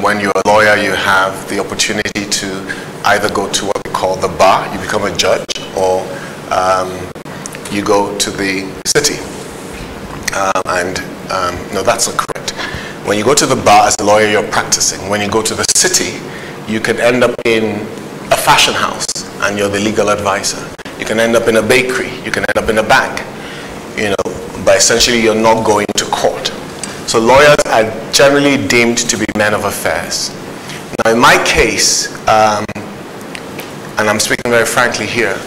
Speaker 4: when you're a lawyer, you have the opportunity to either go to what we call the bar, you become a judge, or you go to the city. No, that's not correct. When you go to the bar as a lawyer, you're practicing. When you go to the city, you can end up in a fashion house and you're the legal advisor. You can end up in a bakery. You can end up in a bank. You know, but essentially you're not going to court. So lawyers are generally deemed to be men of affairs. Now in my case, and I'm speaking very frankly here,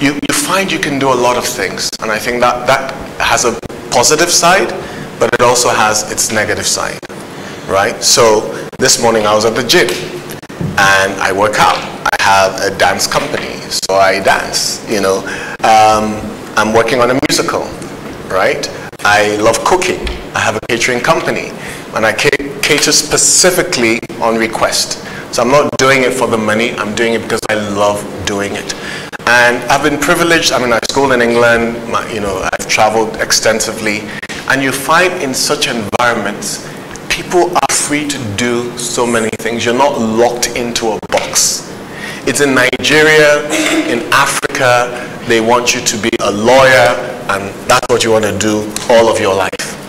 Speaker 4: you find you can do a lot of things. And I think that has a positive side, but it also has its negative side, right? So this morning I was at the gym and I work out. I have a dance company, so I dance, you know. I'm working on a musical, right? I love cooking. I have a catering company and I cater specifically on request. So I'm not doing it for the money, I'm doing it because I love doing it. And I've been privileged. I mean, I schooled in England, you know, I've traveled extensively. And you find in such environments, people are free to do so many things. You're not locked into a box. It's in Nigeria, in Africa, they want you to be a lawyer, and that's what you want to do all of your life.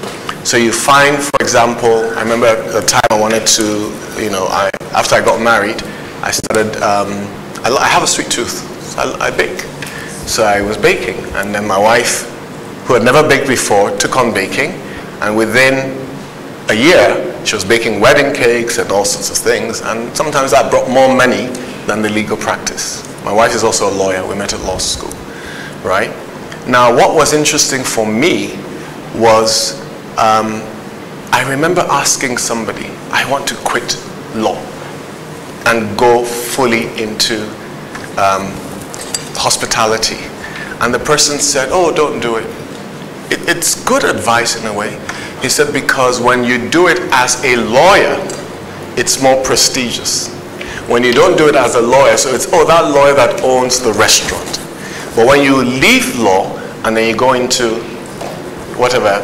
Speaker 4: So you find, for example, I remember at the time I wanted to, you know, after I got married, I started, I have a sweet tooth. I bake. So I was baking, and then my wife, who had never baked before, took on baking, and within a year she was baking wedding cakes and all sorts of things, and sometimes that brought more money than the legal practice. My wife is also a lawyer. We met at law school, right? Now what was interesting for me was I remember asking somebody, I want to quit law and go fully into hospitality. And the person said, oh, don't do it. It's good advice in a way. He said, because when you do it as a lawyer, it's more prestigious. When you don't do it as a lawyer, so it's, oh, that lawyer that owns the restaurant. But when you leave law and then you go into whatever,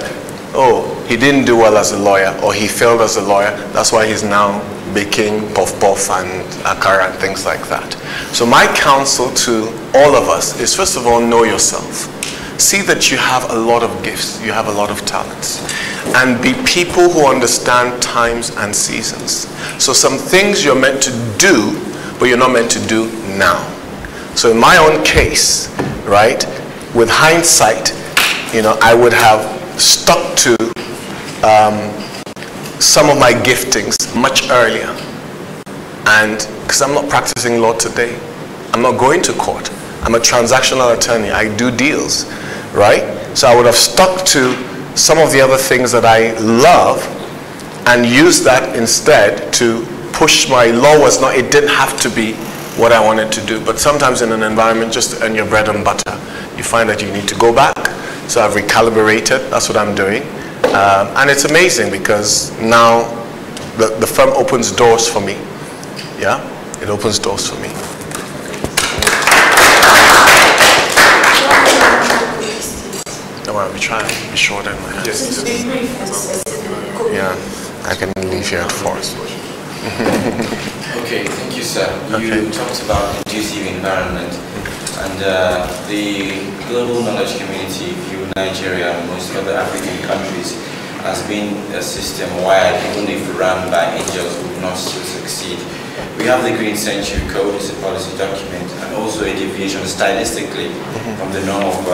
Speaker 4: oh, he didn't do well as a lawyer or he failed as a lawyer, that's why he's now baking puff-puff and akara and things like that. So my counsel to all of us is, first of all, know yourself. See that you have a lot of gifts, you have a lot of talents, and be people who understand times and seasons. So some things you're meant to do, but you're not meant to do now. So in my own case, right, with hindsight, you know, I would have stuck to some of my giftings much earlier. And because I'm not practicing law today, I'm not going to court. I'm a transactional attorney. I do deals, right? So I would have stuck to some of the other things that I love and used that instead to push my law. Was not, it didn't have to be what I wanted to do. But sometimes in an environment, just to earn your bread and butter, you find that you need to go back. So I've recalibrated. That's what I'm doing. And it's amazing because now the firm opens doors for me. Yeah, it opens doors for me. Don't worry, I'll be trying to be shorter in my hands. Yeah, I can leave here at 4.
Speaker 16: Okay, thank you, sir. You talked about conducive environment, and the global knowledge community view Nigeria and most other African countries as being a system where even if run by angels would not still succeed. We have the Green Century Code, it's a policy document, and also a deviation stylistically from the norm of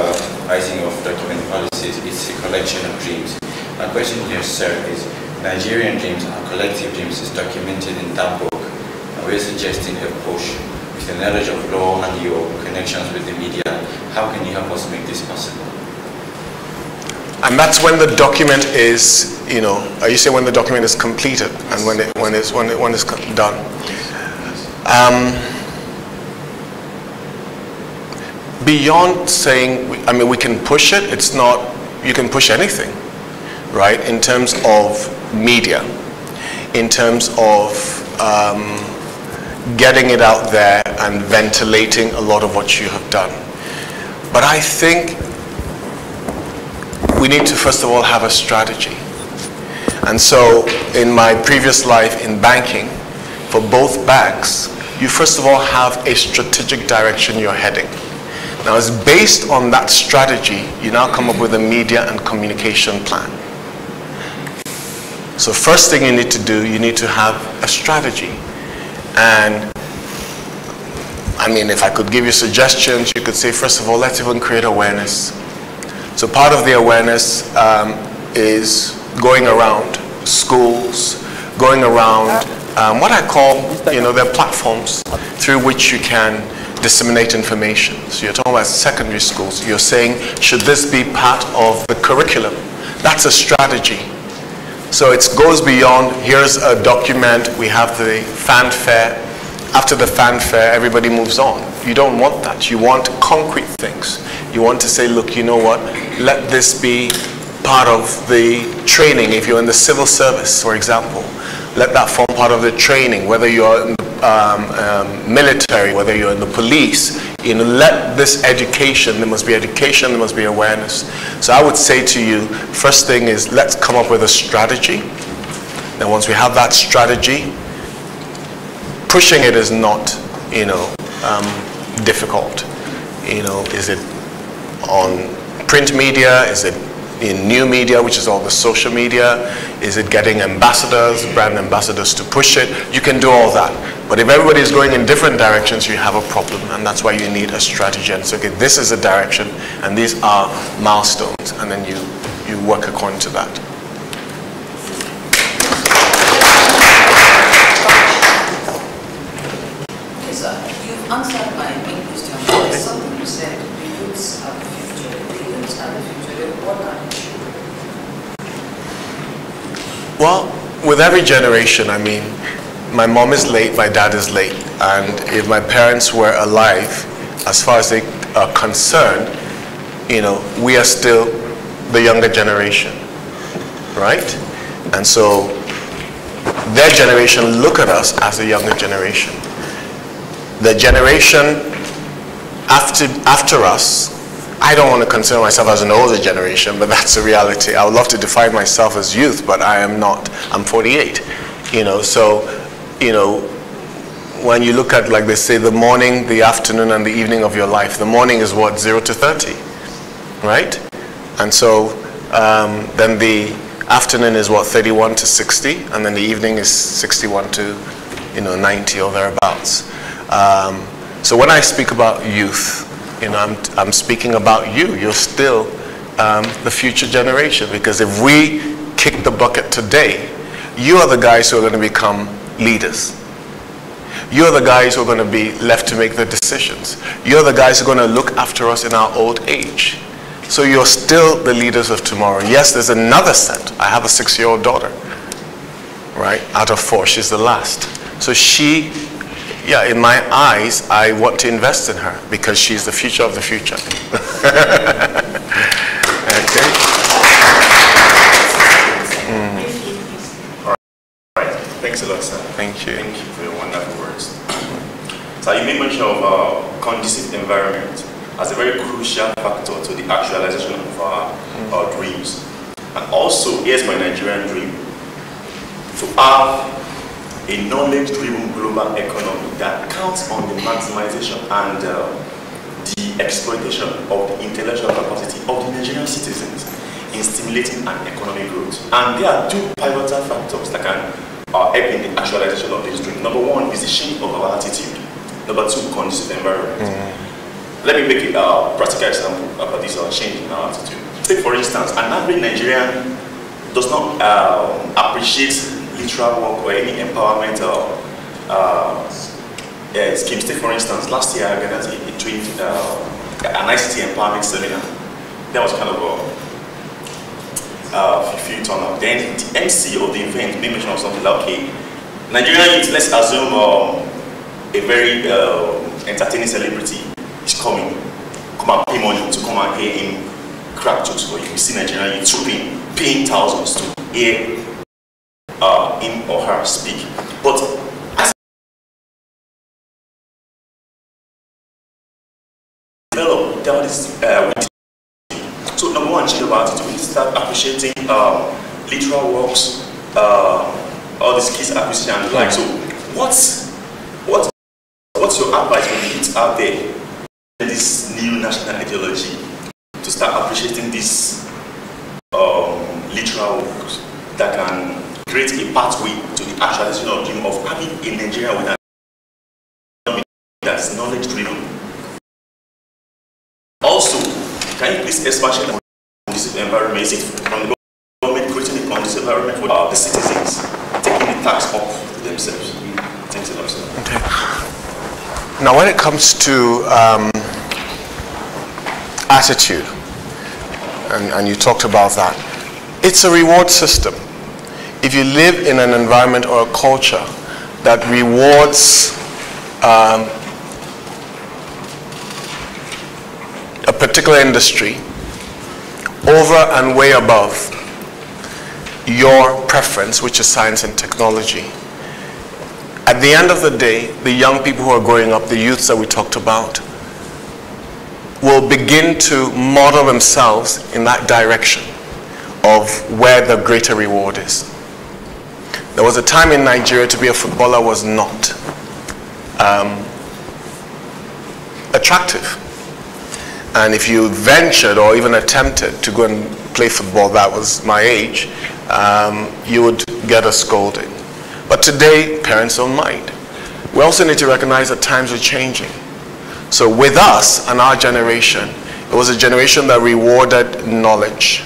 Speaker 16: writing of document policies. It's a collection of dreams. My question here, sir, is Nigerian dreams, our collective dreams, is documented in that book. And we're suggesting a push with the knowledge of law and your connections with the media. How can you help us make this possible?
Speaker 4: And that's when the document is, you know, are you saying when the document is completed and when it's done? Beyond saying, I mean, we can push it. It's not, you can push anything, right? In terms of media, in terms of getting it out there and ventilating a lot of what you have done. But I think we need to first of all have a strategy. And so in my previous life in banking, for both banks, you first of all have a strategic direction you're heading. Now it's based on that strategy, you now come up with a media and communication plan. So first thing you need to do, you need to have a strategy. And I mean, if I could give you suggestions, you could say, first of all, let's even create awareness. So part of the awareness is going around schools, going around what I call, you know, there are platforms through which you can disseminate information. So you're talking about secondary schools. You're saying, should this be part of the curriculum? That's a strategy. So it goes beyond, here's a document, we have the fanfare. After the fanfare, everybody moves on. You don't want that. You want concrete things. You want to say, look, you know what, let this be part of the training. If you're in the civil service, for example, let that form part of the training, whether you're in the military, whether you're in the police, you know, let this education, there must be education, there must be awareness. So I would say to you, first thing is let's come up with a strategy. And once we have that strategy, pushing it is not, you know, difficult. You know, is it on print media? Is it in new media, which is all the social media? Is it getting ambassadors, brand ambassadors to push it? You can do all that. But if everybody is going in different directions, you have a problem. And that's why you need a strategy. And so, okay, this is a direction, and these are milestones. And then you work according to that.
Speaker 18: Okay, sir. You've answered my main question. There's something you said, the youths are the future. The youths are the future. What are they?
Speaker 4: Well, with every generation, I mean, my mom is late, my dad is late. And if my parents were alive, as far as they are concerned, you know, we are still the younger generation, right? And so their generation look at us as the younger generation. The generation after us, I don't want to consider myself as an older generation, but that's a reality. I would love to define myself as youth, but I am not. I'm 48, you know, so, you know, when you look at, like they say, the morning, the afternoon, and the evening of your life, the morning is what, 0 to 30, right? And so then the afternoon is what, 31 to 60, and then the evening is 61 to, you know, 90 or thereabouts. So when I speak about youth, you know, I'm speaking about you. You're still the future generation, because if we kick the bucket today, you are the guys who are going to become leaders. You're the guys who are going to be left to make the decisions. You're the guys who are going to look after us in our old age. So you're still the leaders of tomorrow. Yes, there's another set. I have a 6-year-old daughter, right? Out of 4, she's the last. So she, yeah, in my eyes, I want to invest in her because she's the future of the future. Okay.
Speaker 9: All right. Thanks a lot, sir.
Speaker 4: Thank you.
Speaker 9: Thank you for your wonderful words. So you made mention of conducive environment as a very crucial factor to the actualization of our dreams. And also, here's my Nigerian dream: to have a knowledge-driven global economy that counts on the maximization and the exploitation of the intellectual capacity of the Nigerian citizens in stimulating an economic growth. And there are two pivotal factors that can help in the actualization of this dream. Number one is the change of our attitude. Number two, conducive environment. Let me make a practical example about this change in our attitude. Take for instance, an average Nigerian does not appreciate literal work or any empowerment schemes. Take for instance, last year I organized an ICT empowerment seminar. That was kind of a few turn up. Then the MC of the event made mention of something like, okay, Nigerian youth, let's assume a very entertaining celebrity is coming. Come and pay money to come and hear him crack jokes for you. We see Nigerian youth paying thousands to hear him or her speak. But as develop, there is so number one, change about it. We start appreciating literal works, all the skills acquisition and like. So what's your advice for the youth out there in this new national ideology to start appreciating these literal works that can create a pathway to the actualization of the dream of having a Nigeria with an economy that's knowledge driven? Also, can you please expand on this environment? Is it from the government creating a conducive environment for the citizens, taking the tax up themselves? Thanks a lot, sir.
Speaker 4: Okay. Now, when it comes to attitude, and you talked about that, it's a reward system. If you live in an environment or a culture that rewards a particular industry over and way above your preference, which is science and technology, at the end of the day, the young people who are growing up, the youths that we talked about, will begin to model themselves in that direction of where the greater reward is. There was a time in Nigeria to be a footballer was not attractive. And if you ventured or even attempted to go and play football, that was my age, you would get a scolding. But today, parents don't mind. We also need to recognize that times are changing. So with us and our generation, it was a generation that rewarded knowledge,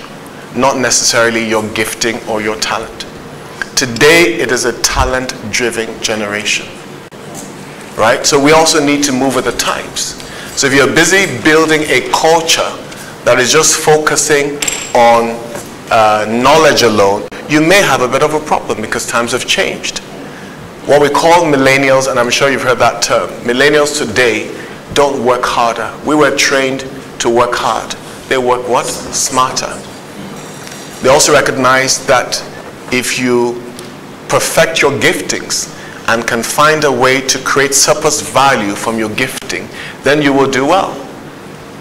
Speaker 4: not necessarily your gifting or your talent. Today, it is a talent-driven generation, right? So we also need to move with the times. So if you're busy building a culture that is just focusing on knowledge alone, you may have a bit of a problem because times have changed. What we call millennials, and I'm sure you've heard that term, millennials today don't work harder. We were trained to work hard. They work what? Smarter. They also recognize that if you perfect your giftings and can find a way to create surplus value from your gifting, then you will do well.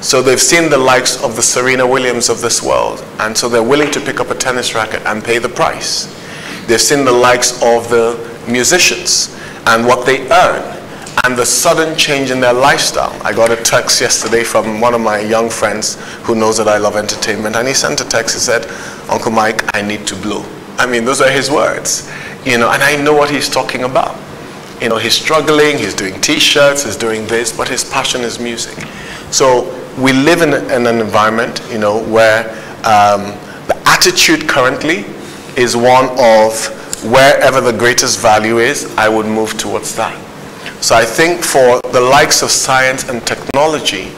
Speaker 4: So they've seen the likes of the Serena Williams of this world, and so they're willing to pick up a tennis racket and pay the price. They've seen the likes of the musicians and what they earn and the sudden change in their lifestyle. I got a text yesterday from one of my young friends who knows that I love entertainment, and he sent a text. He said, "Uncle Mike, I need to blow." I mean, those are his words, you know, and I know what he's talking about. You know, he's struggling, he's doing t-shirts, he's doing this, but his passion is music. So we live in an environment, you know, where the attitude currently is one of wherever the greatest value is, I would move towards that. So I think for the likes of science and technology,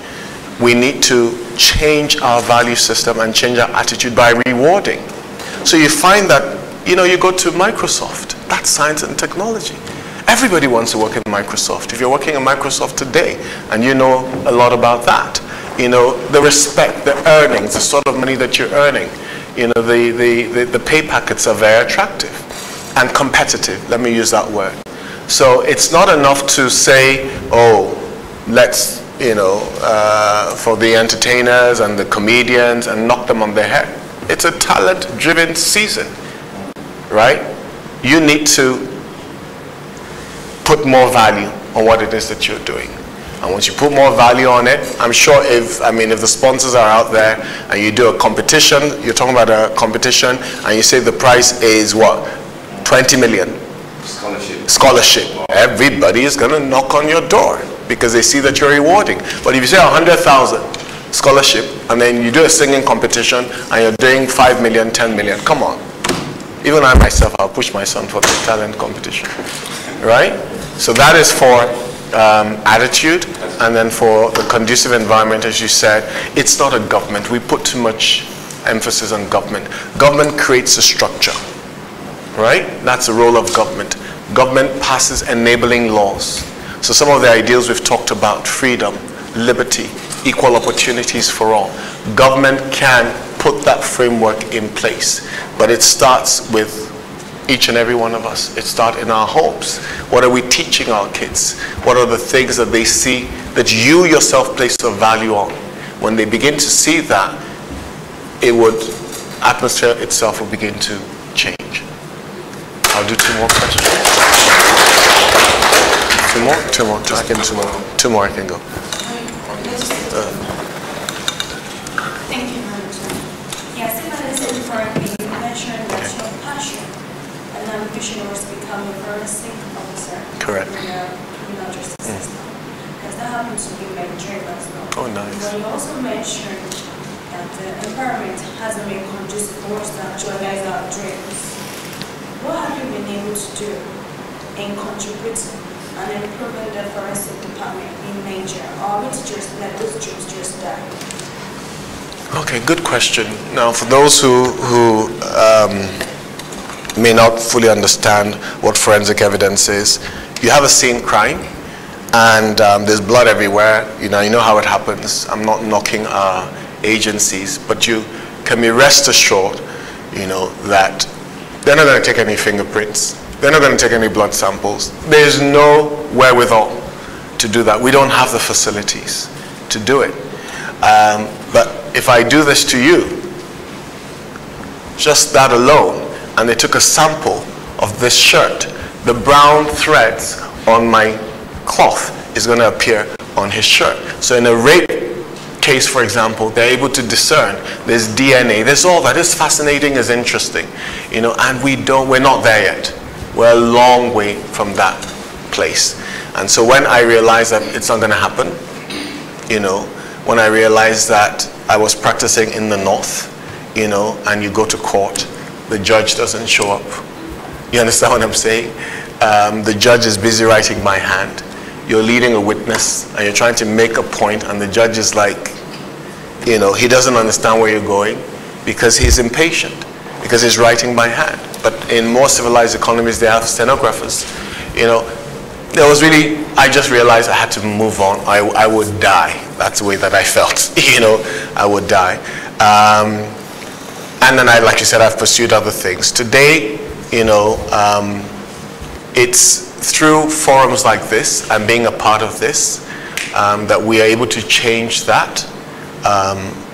Speaker 4: we need to change our value system and change our attitude by rewarding. So you find that, you know, you go to Microsoft, that's science and technology. Everybody wants to work in Microsoft. If you're working in Microsoft today and you know a lot about that, you know, the respect, the earnings, the sort of money that you're earning, you know, the pay packets are very attractive and competitive. Let me use that word. So it's not enough to say, oh, let's, you know, for the entertainers and the comedians and knock them on their head. It's a talent-driven season, right? You need to put more value on what it is that you're doing. And once you put more value on it, I'm sure if the sponsors are out there and you do a competition, you're talking about a competition, and you say the prize is what? 20 million. Scholarship. Everybody is going to knock on your door because they see that you're rewarding. But if you say 100,000 scholarship, and then you do a singing competition and you're doing 5 million, 10 million, come on. Even I myself, I'll push my son for the talent competition, right? So that is for attitude, and then for the conducive environment, as you said, it's not a government. We put too much emphasis on government. Government creates a structure, right? That's the role of government. Government passes enabling laws. So some of the ideals we've talked about, freedom, liberty, equal opportunities for all. Government can put that framework in place, but it starts with each and every one of us. It starts in our homes. What are we teaching our kids? What are the things that they see that you yourself place a value on? When they begin to see that, atmosphere itself will begin to change. I'll do 2 more questions. 2 more? 2 more. Just give me 2 more. 2 more, I can go.
Speaker 8: Thank you, Manager. Yes, if I listen correctly, you mentioned that your passion and ambition was to become a forensic officer.
Speaker 4: Correct.
Speaker 8: In the criminal justice system. Because that happens to be my dream as well.
Speaker 4: Oh, nice.
Speaker 8: But you also mentioned that the environment hasn't been conducive for us to actualize our dreams. What have you been able to do in contributing and improving the forensic department in Nigeria? Or are we to just let those dreams just die?
Speaker 4: Okay, good question. Now, for those who may not fully understand what forensic evidence is, you have a scene crime, and there's blood everywhere. You know how it happens. I'm not knocking our agencies, but you can be rest assured, that they're not going to take any fingerprints. They're not going to take any blood samples. There's no wherewithal to do that. We don't have the facilities to do it. But if I do this to you, just that alone, and they took a sample of this shirt, the brown threads on my cloth is going to appear on his shirt. So in a rape case, for example, they're able to discern. There's DNA. There's all that. It's fascinating. It's interesting, and we're not there yet. We're a long way from that place. And so when I realized that it's not going to happen, when I realized that I was practicing in the north, and you go to court, the judge doesn't show up. You understand what I'm saying? The judge is busy writing by hand. You're leading a witness, and you're trying to make a point, and the judge is like, he doesn't understand where you're going because he's impatient, because he's writing by hand. But in more civilized economies, they have stenographers. I just realized I had to move on. I would die. That's the way that I felt, I would die. And then like you said, I've pursued other things. Today, it's through forums like this and being a part of this that we are able to change that.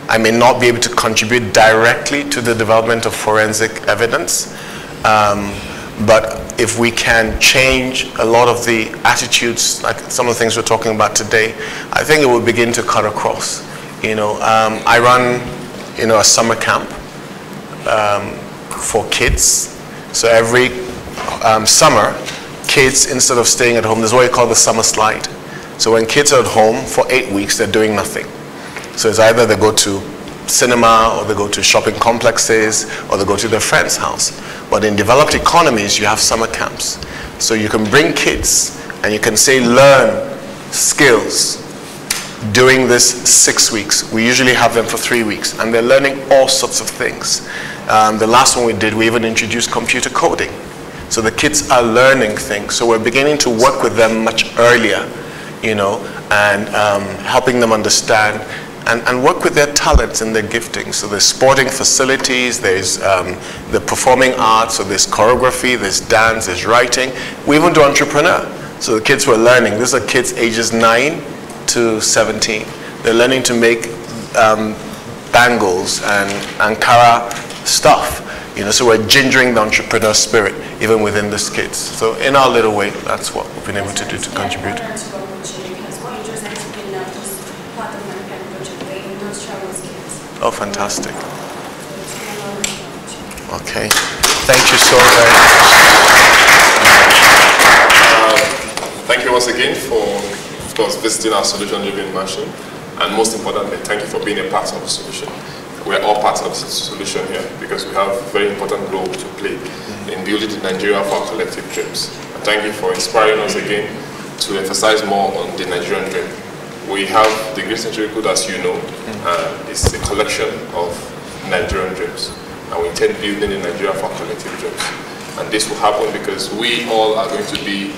Speaker 4: I may not be able to contribute directly to the development of forensic evidence, but if we can change a lot of the attitudes, like some of the things we're talking about today, I think it will begin to cut across. I run, a summer camp for kids. So every summer, kids, instead of staying at home, there's what you call the summer slide. So when kids are at home for 8 weeks, they're doing nothing. So it's either they go to cinema, or they go to shopping complexes, or they go to their friend's house. But in developed economies, you have summer camps. So you can bring kids and you can say, learn skills during this 6 weeks. We usually have them for 3 weeks, and they're learning all sorts of things. The last one we did, we even introduced computer coding. So the kids are learning things. So we're beginning to work with them much earlier, and helping them understand and work with their talents and their gifting. So there's sporting facilities, there's the performing arts, so there's choreography, there's dance, there's writing. We even do entrepreneur. So the kids were learning. These are kids ages 9 to 17. They're learning to make bangles and Ankara stuff, You know, so we're gingering the entrepreneur spirit even within the kids. So in our little way, that's what we've been able to do to contribute.
Speaker 8: Because what you just explained now is part of my pet project, the industrial skills.
Speaker 4: Oh, fantastic. Okay. Thank you so very much.
Speaker 19: Thank you once again for, of course, visiting our Solution Living Mansion. And most importantly, thank you for being a part of the solution. We're all parts of the solution here because we have a very important role to play in building the Nigeria of our collective dreams. And thank you for inspiring us again to emphasize more on the Nigerian dream. We have the Great Century Code, as you know, it's a collection of Nigerian dreams. And we intend building the Nigeria of our collective dreams. And this will happen because we all are going to be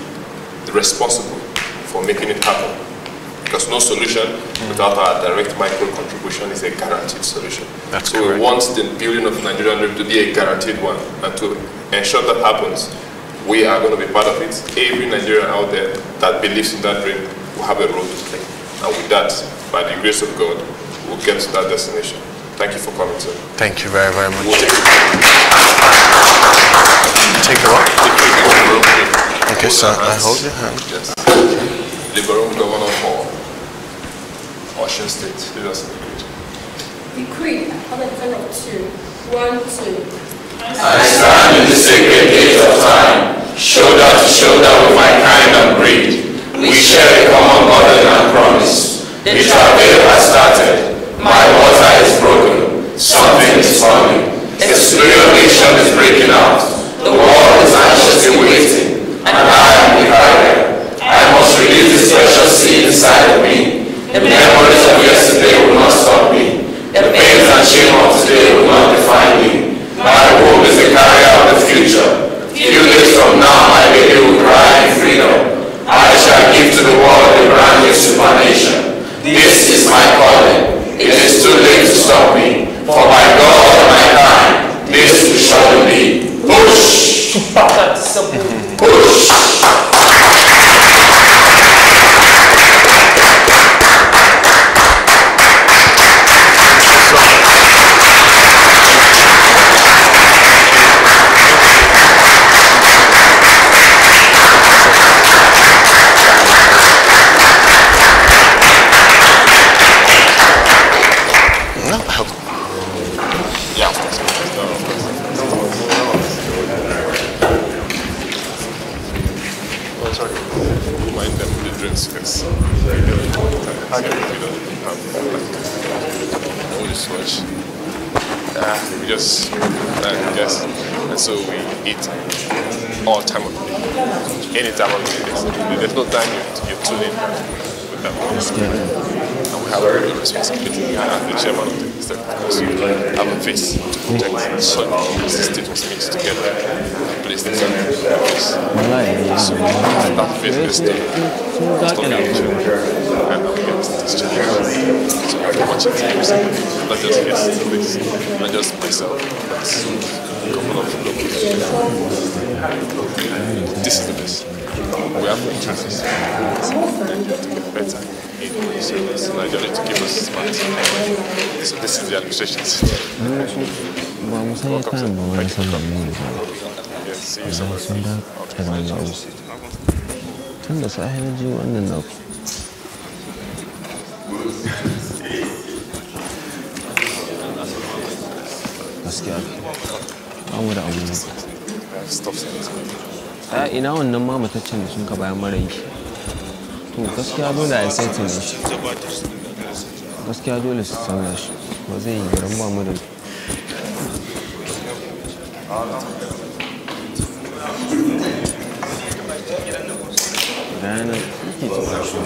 Speaker 19: responsible for making it happen. Because no solution without our direct micro contribution is a guaranteed solution.
Speaker 4: That's
Speaker 19: so
Speaker 4: correct.
Speaker 19: We want the building of Nigerian dream to be a guaranteed one. And to ensure that happens, we are going to be part of it. Every Nigerian out there that believes in that dream will have a role to play. And with that, by the grace of God, we'll get to that destination. Thank you for coming, sir.
Speaker 4: Thank you very, very much.
Speaker 19: We'll take
Speaker 4: it off. Okay, sir, I hold your hand.
Speaker 19: Yes. Liberal Governor for Osun State. Lead us in the creed.
Speaker 15: Decree on the count of 2. 1, 2.
Speaker 20: I stand in the sacred gate of time, shoulder to shoulder with my kind and breed. We share a common burden and promise. The travail has started. My water is broken. Something is forming. A superior nation is breaking out. The world is anxiously waiting. And I am the carrier. I must release this precious seed inside of me. The memories of yesterday will not stop me. The pains and shame of today will not define me. My womb is the carrier of the future. Few days from now, my baby will cry in freedom. I shall give to the world a brand new supernation. This is my calling. It is too late to stop me. For by God and my kind, this will surely be. Push! Push!
Speaker 19: And so we eat all time of the day, any time of the day. There's no time you're tuning with them. And we have a real responsibility. And the chairman of the state also have a face to protect so the state was mixed together and placed in place. So that face is the and we get this challenge. So we have to watch it every single day, not just yesterday, not just myself, but a couple of locations. This is the best. We have to trust this. To get better in service. Nigeria to keep us smart. So this is the administration. See you soon.
Speaker 21: Tun da sahi na ji wannan na gaskiya ba mu da abu a ina wannan ma mataccen da sun ka bayan mara yi to gaskiya dole a yi saitin ne shi gaskiya dole su canza shi ba zai yi garin ba mu da ranar ke tuka shi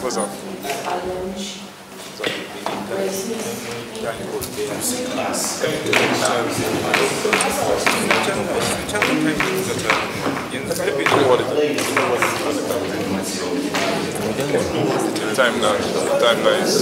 Speaker 19: What's up? Time now is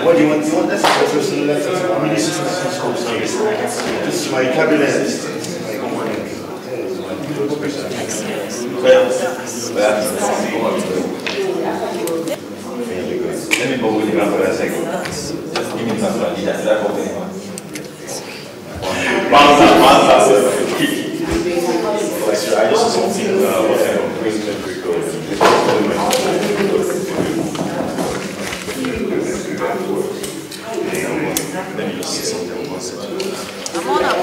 Speaker 7: What do you want? You want this? I mean, this is my cabinet. Let me go with you for a second. Just give me some money. That's that whole thing. I just saw something let me just see something once. I'm on up.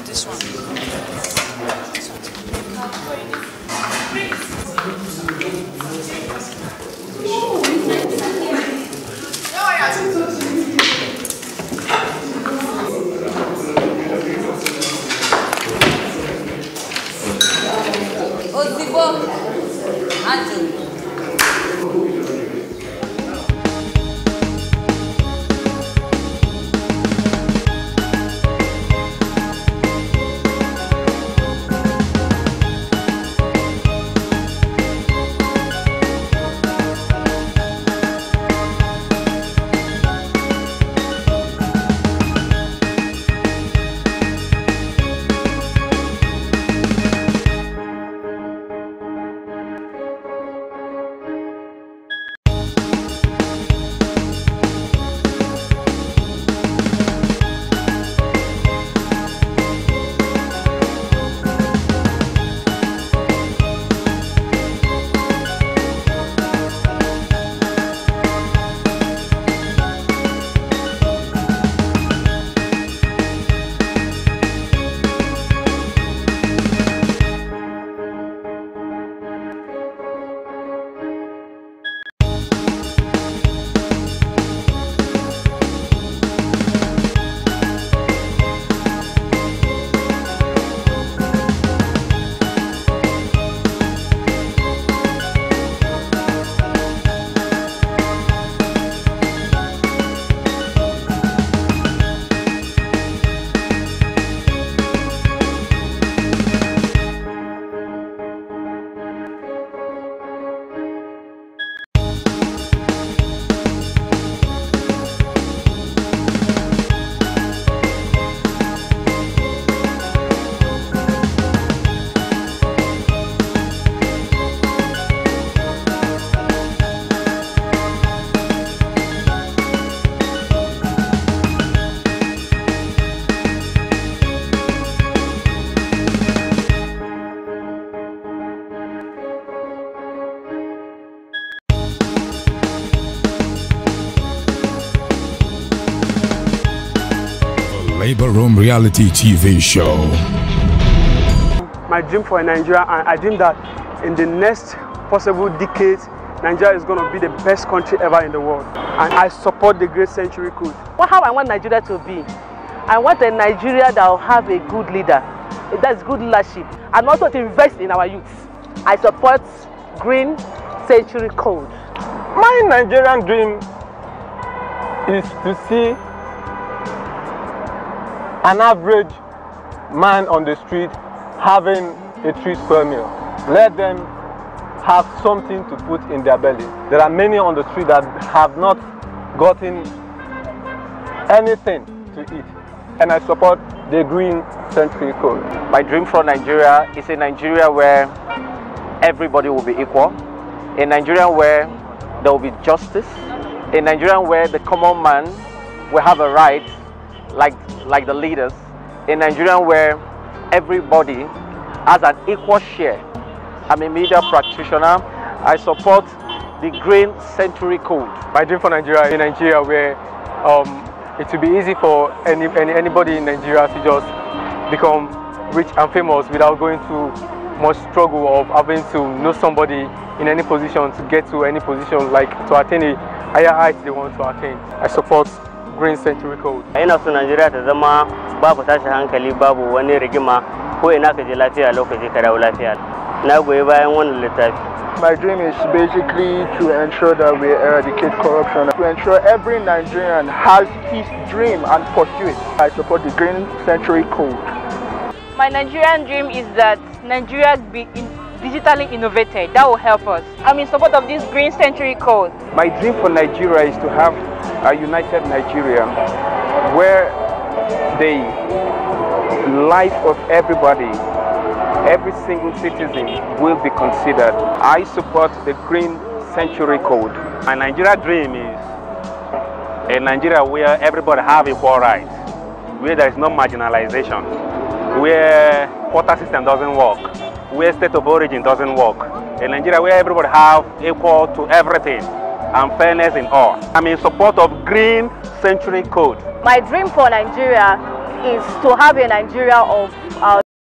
Speaker 13: This one.
Speaker 2: Labor Room Reality TV show.
Speaker 22: My dream for Nigeria, and I dream that in the next possible decade, Nigeria is going to be the best country ever in the world. And I support the Great Century Code.
Speaker 23: How I want Nigeria to be? I want a Nigeria that will have a good leader, that's good leadership, and also to invest in our youth. I support Green Century Code.
Speaker 24: My Nigerian dream is to see an average man on the street having a 3 square meal. Let them have something to put in their belly. There are many on the street that have not gotten anything to eat. And I support the Green Century Code.
Speaker 25: My dream for Nigeria is a Nigeria where everybody will be equal, a Nigeria where there will be justice, a Nigeria where the common man will have a right like the leaders, a Nigeria where everybody has an equal share. I'm a media practitioner. I support the Green Century Code.
Speaker 24: My dream for Nigeria is a Nigeria where it will be easy for anybody in Nigeria to just become rich and famous without going through much struggle of having to know somebody in any position to get to any position, like to attain a higher height they want to attain. I support Green Century Code.
Speaker 26: Ina so Nigeria ta zama babu tashi hankali, babu wani rigima, ko ina ka je lafiya lokaci ka dawo lafiya. Na goyi bayan wannan littafi.
Speaker 27: My dream is basically to ensure that we eradicate corruption, to ensure every Nigerian has his dream and pursue it. I support the Green Century Code.
Speaker 28: My Nigerian dream is that Nigeria be digitally innovated. That will help us. I'm in support of this Green Century Code.
Speaker 24: My dream for Nigeria is to have a united Nigeria where the life of everybody, every single citizen will be considered. I support the Green Century Code.
Speaker 25: My Nigeria dream is a Nigeria where everybody have equal rights, where there is no marginalization, where quota system doesn't work, where state of origin doesn't work. A Nigeria where everybody have equal to everything and fairness in all. I'm in support of Green Century Code.
Speaker 28: My dream for Nigeria is to have a Nigeria of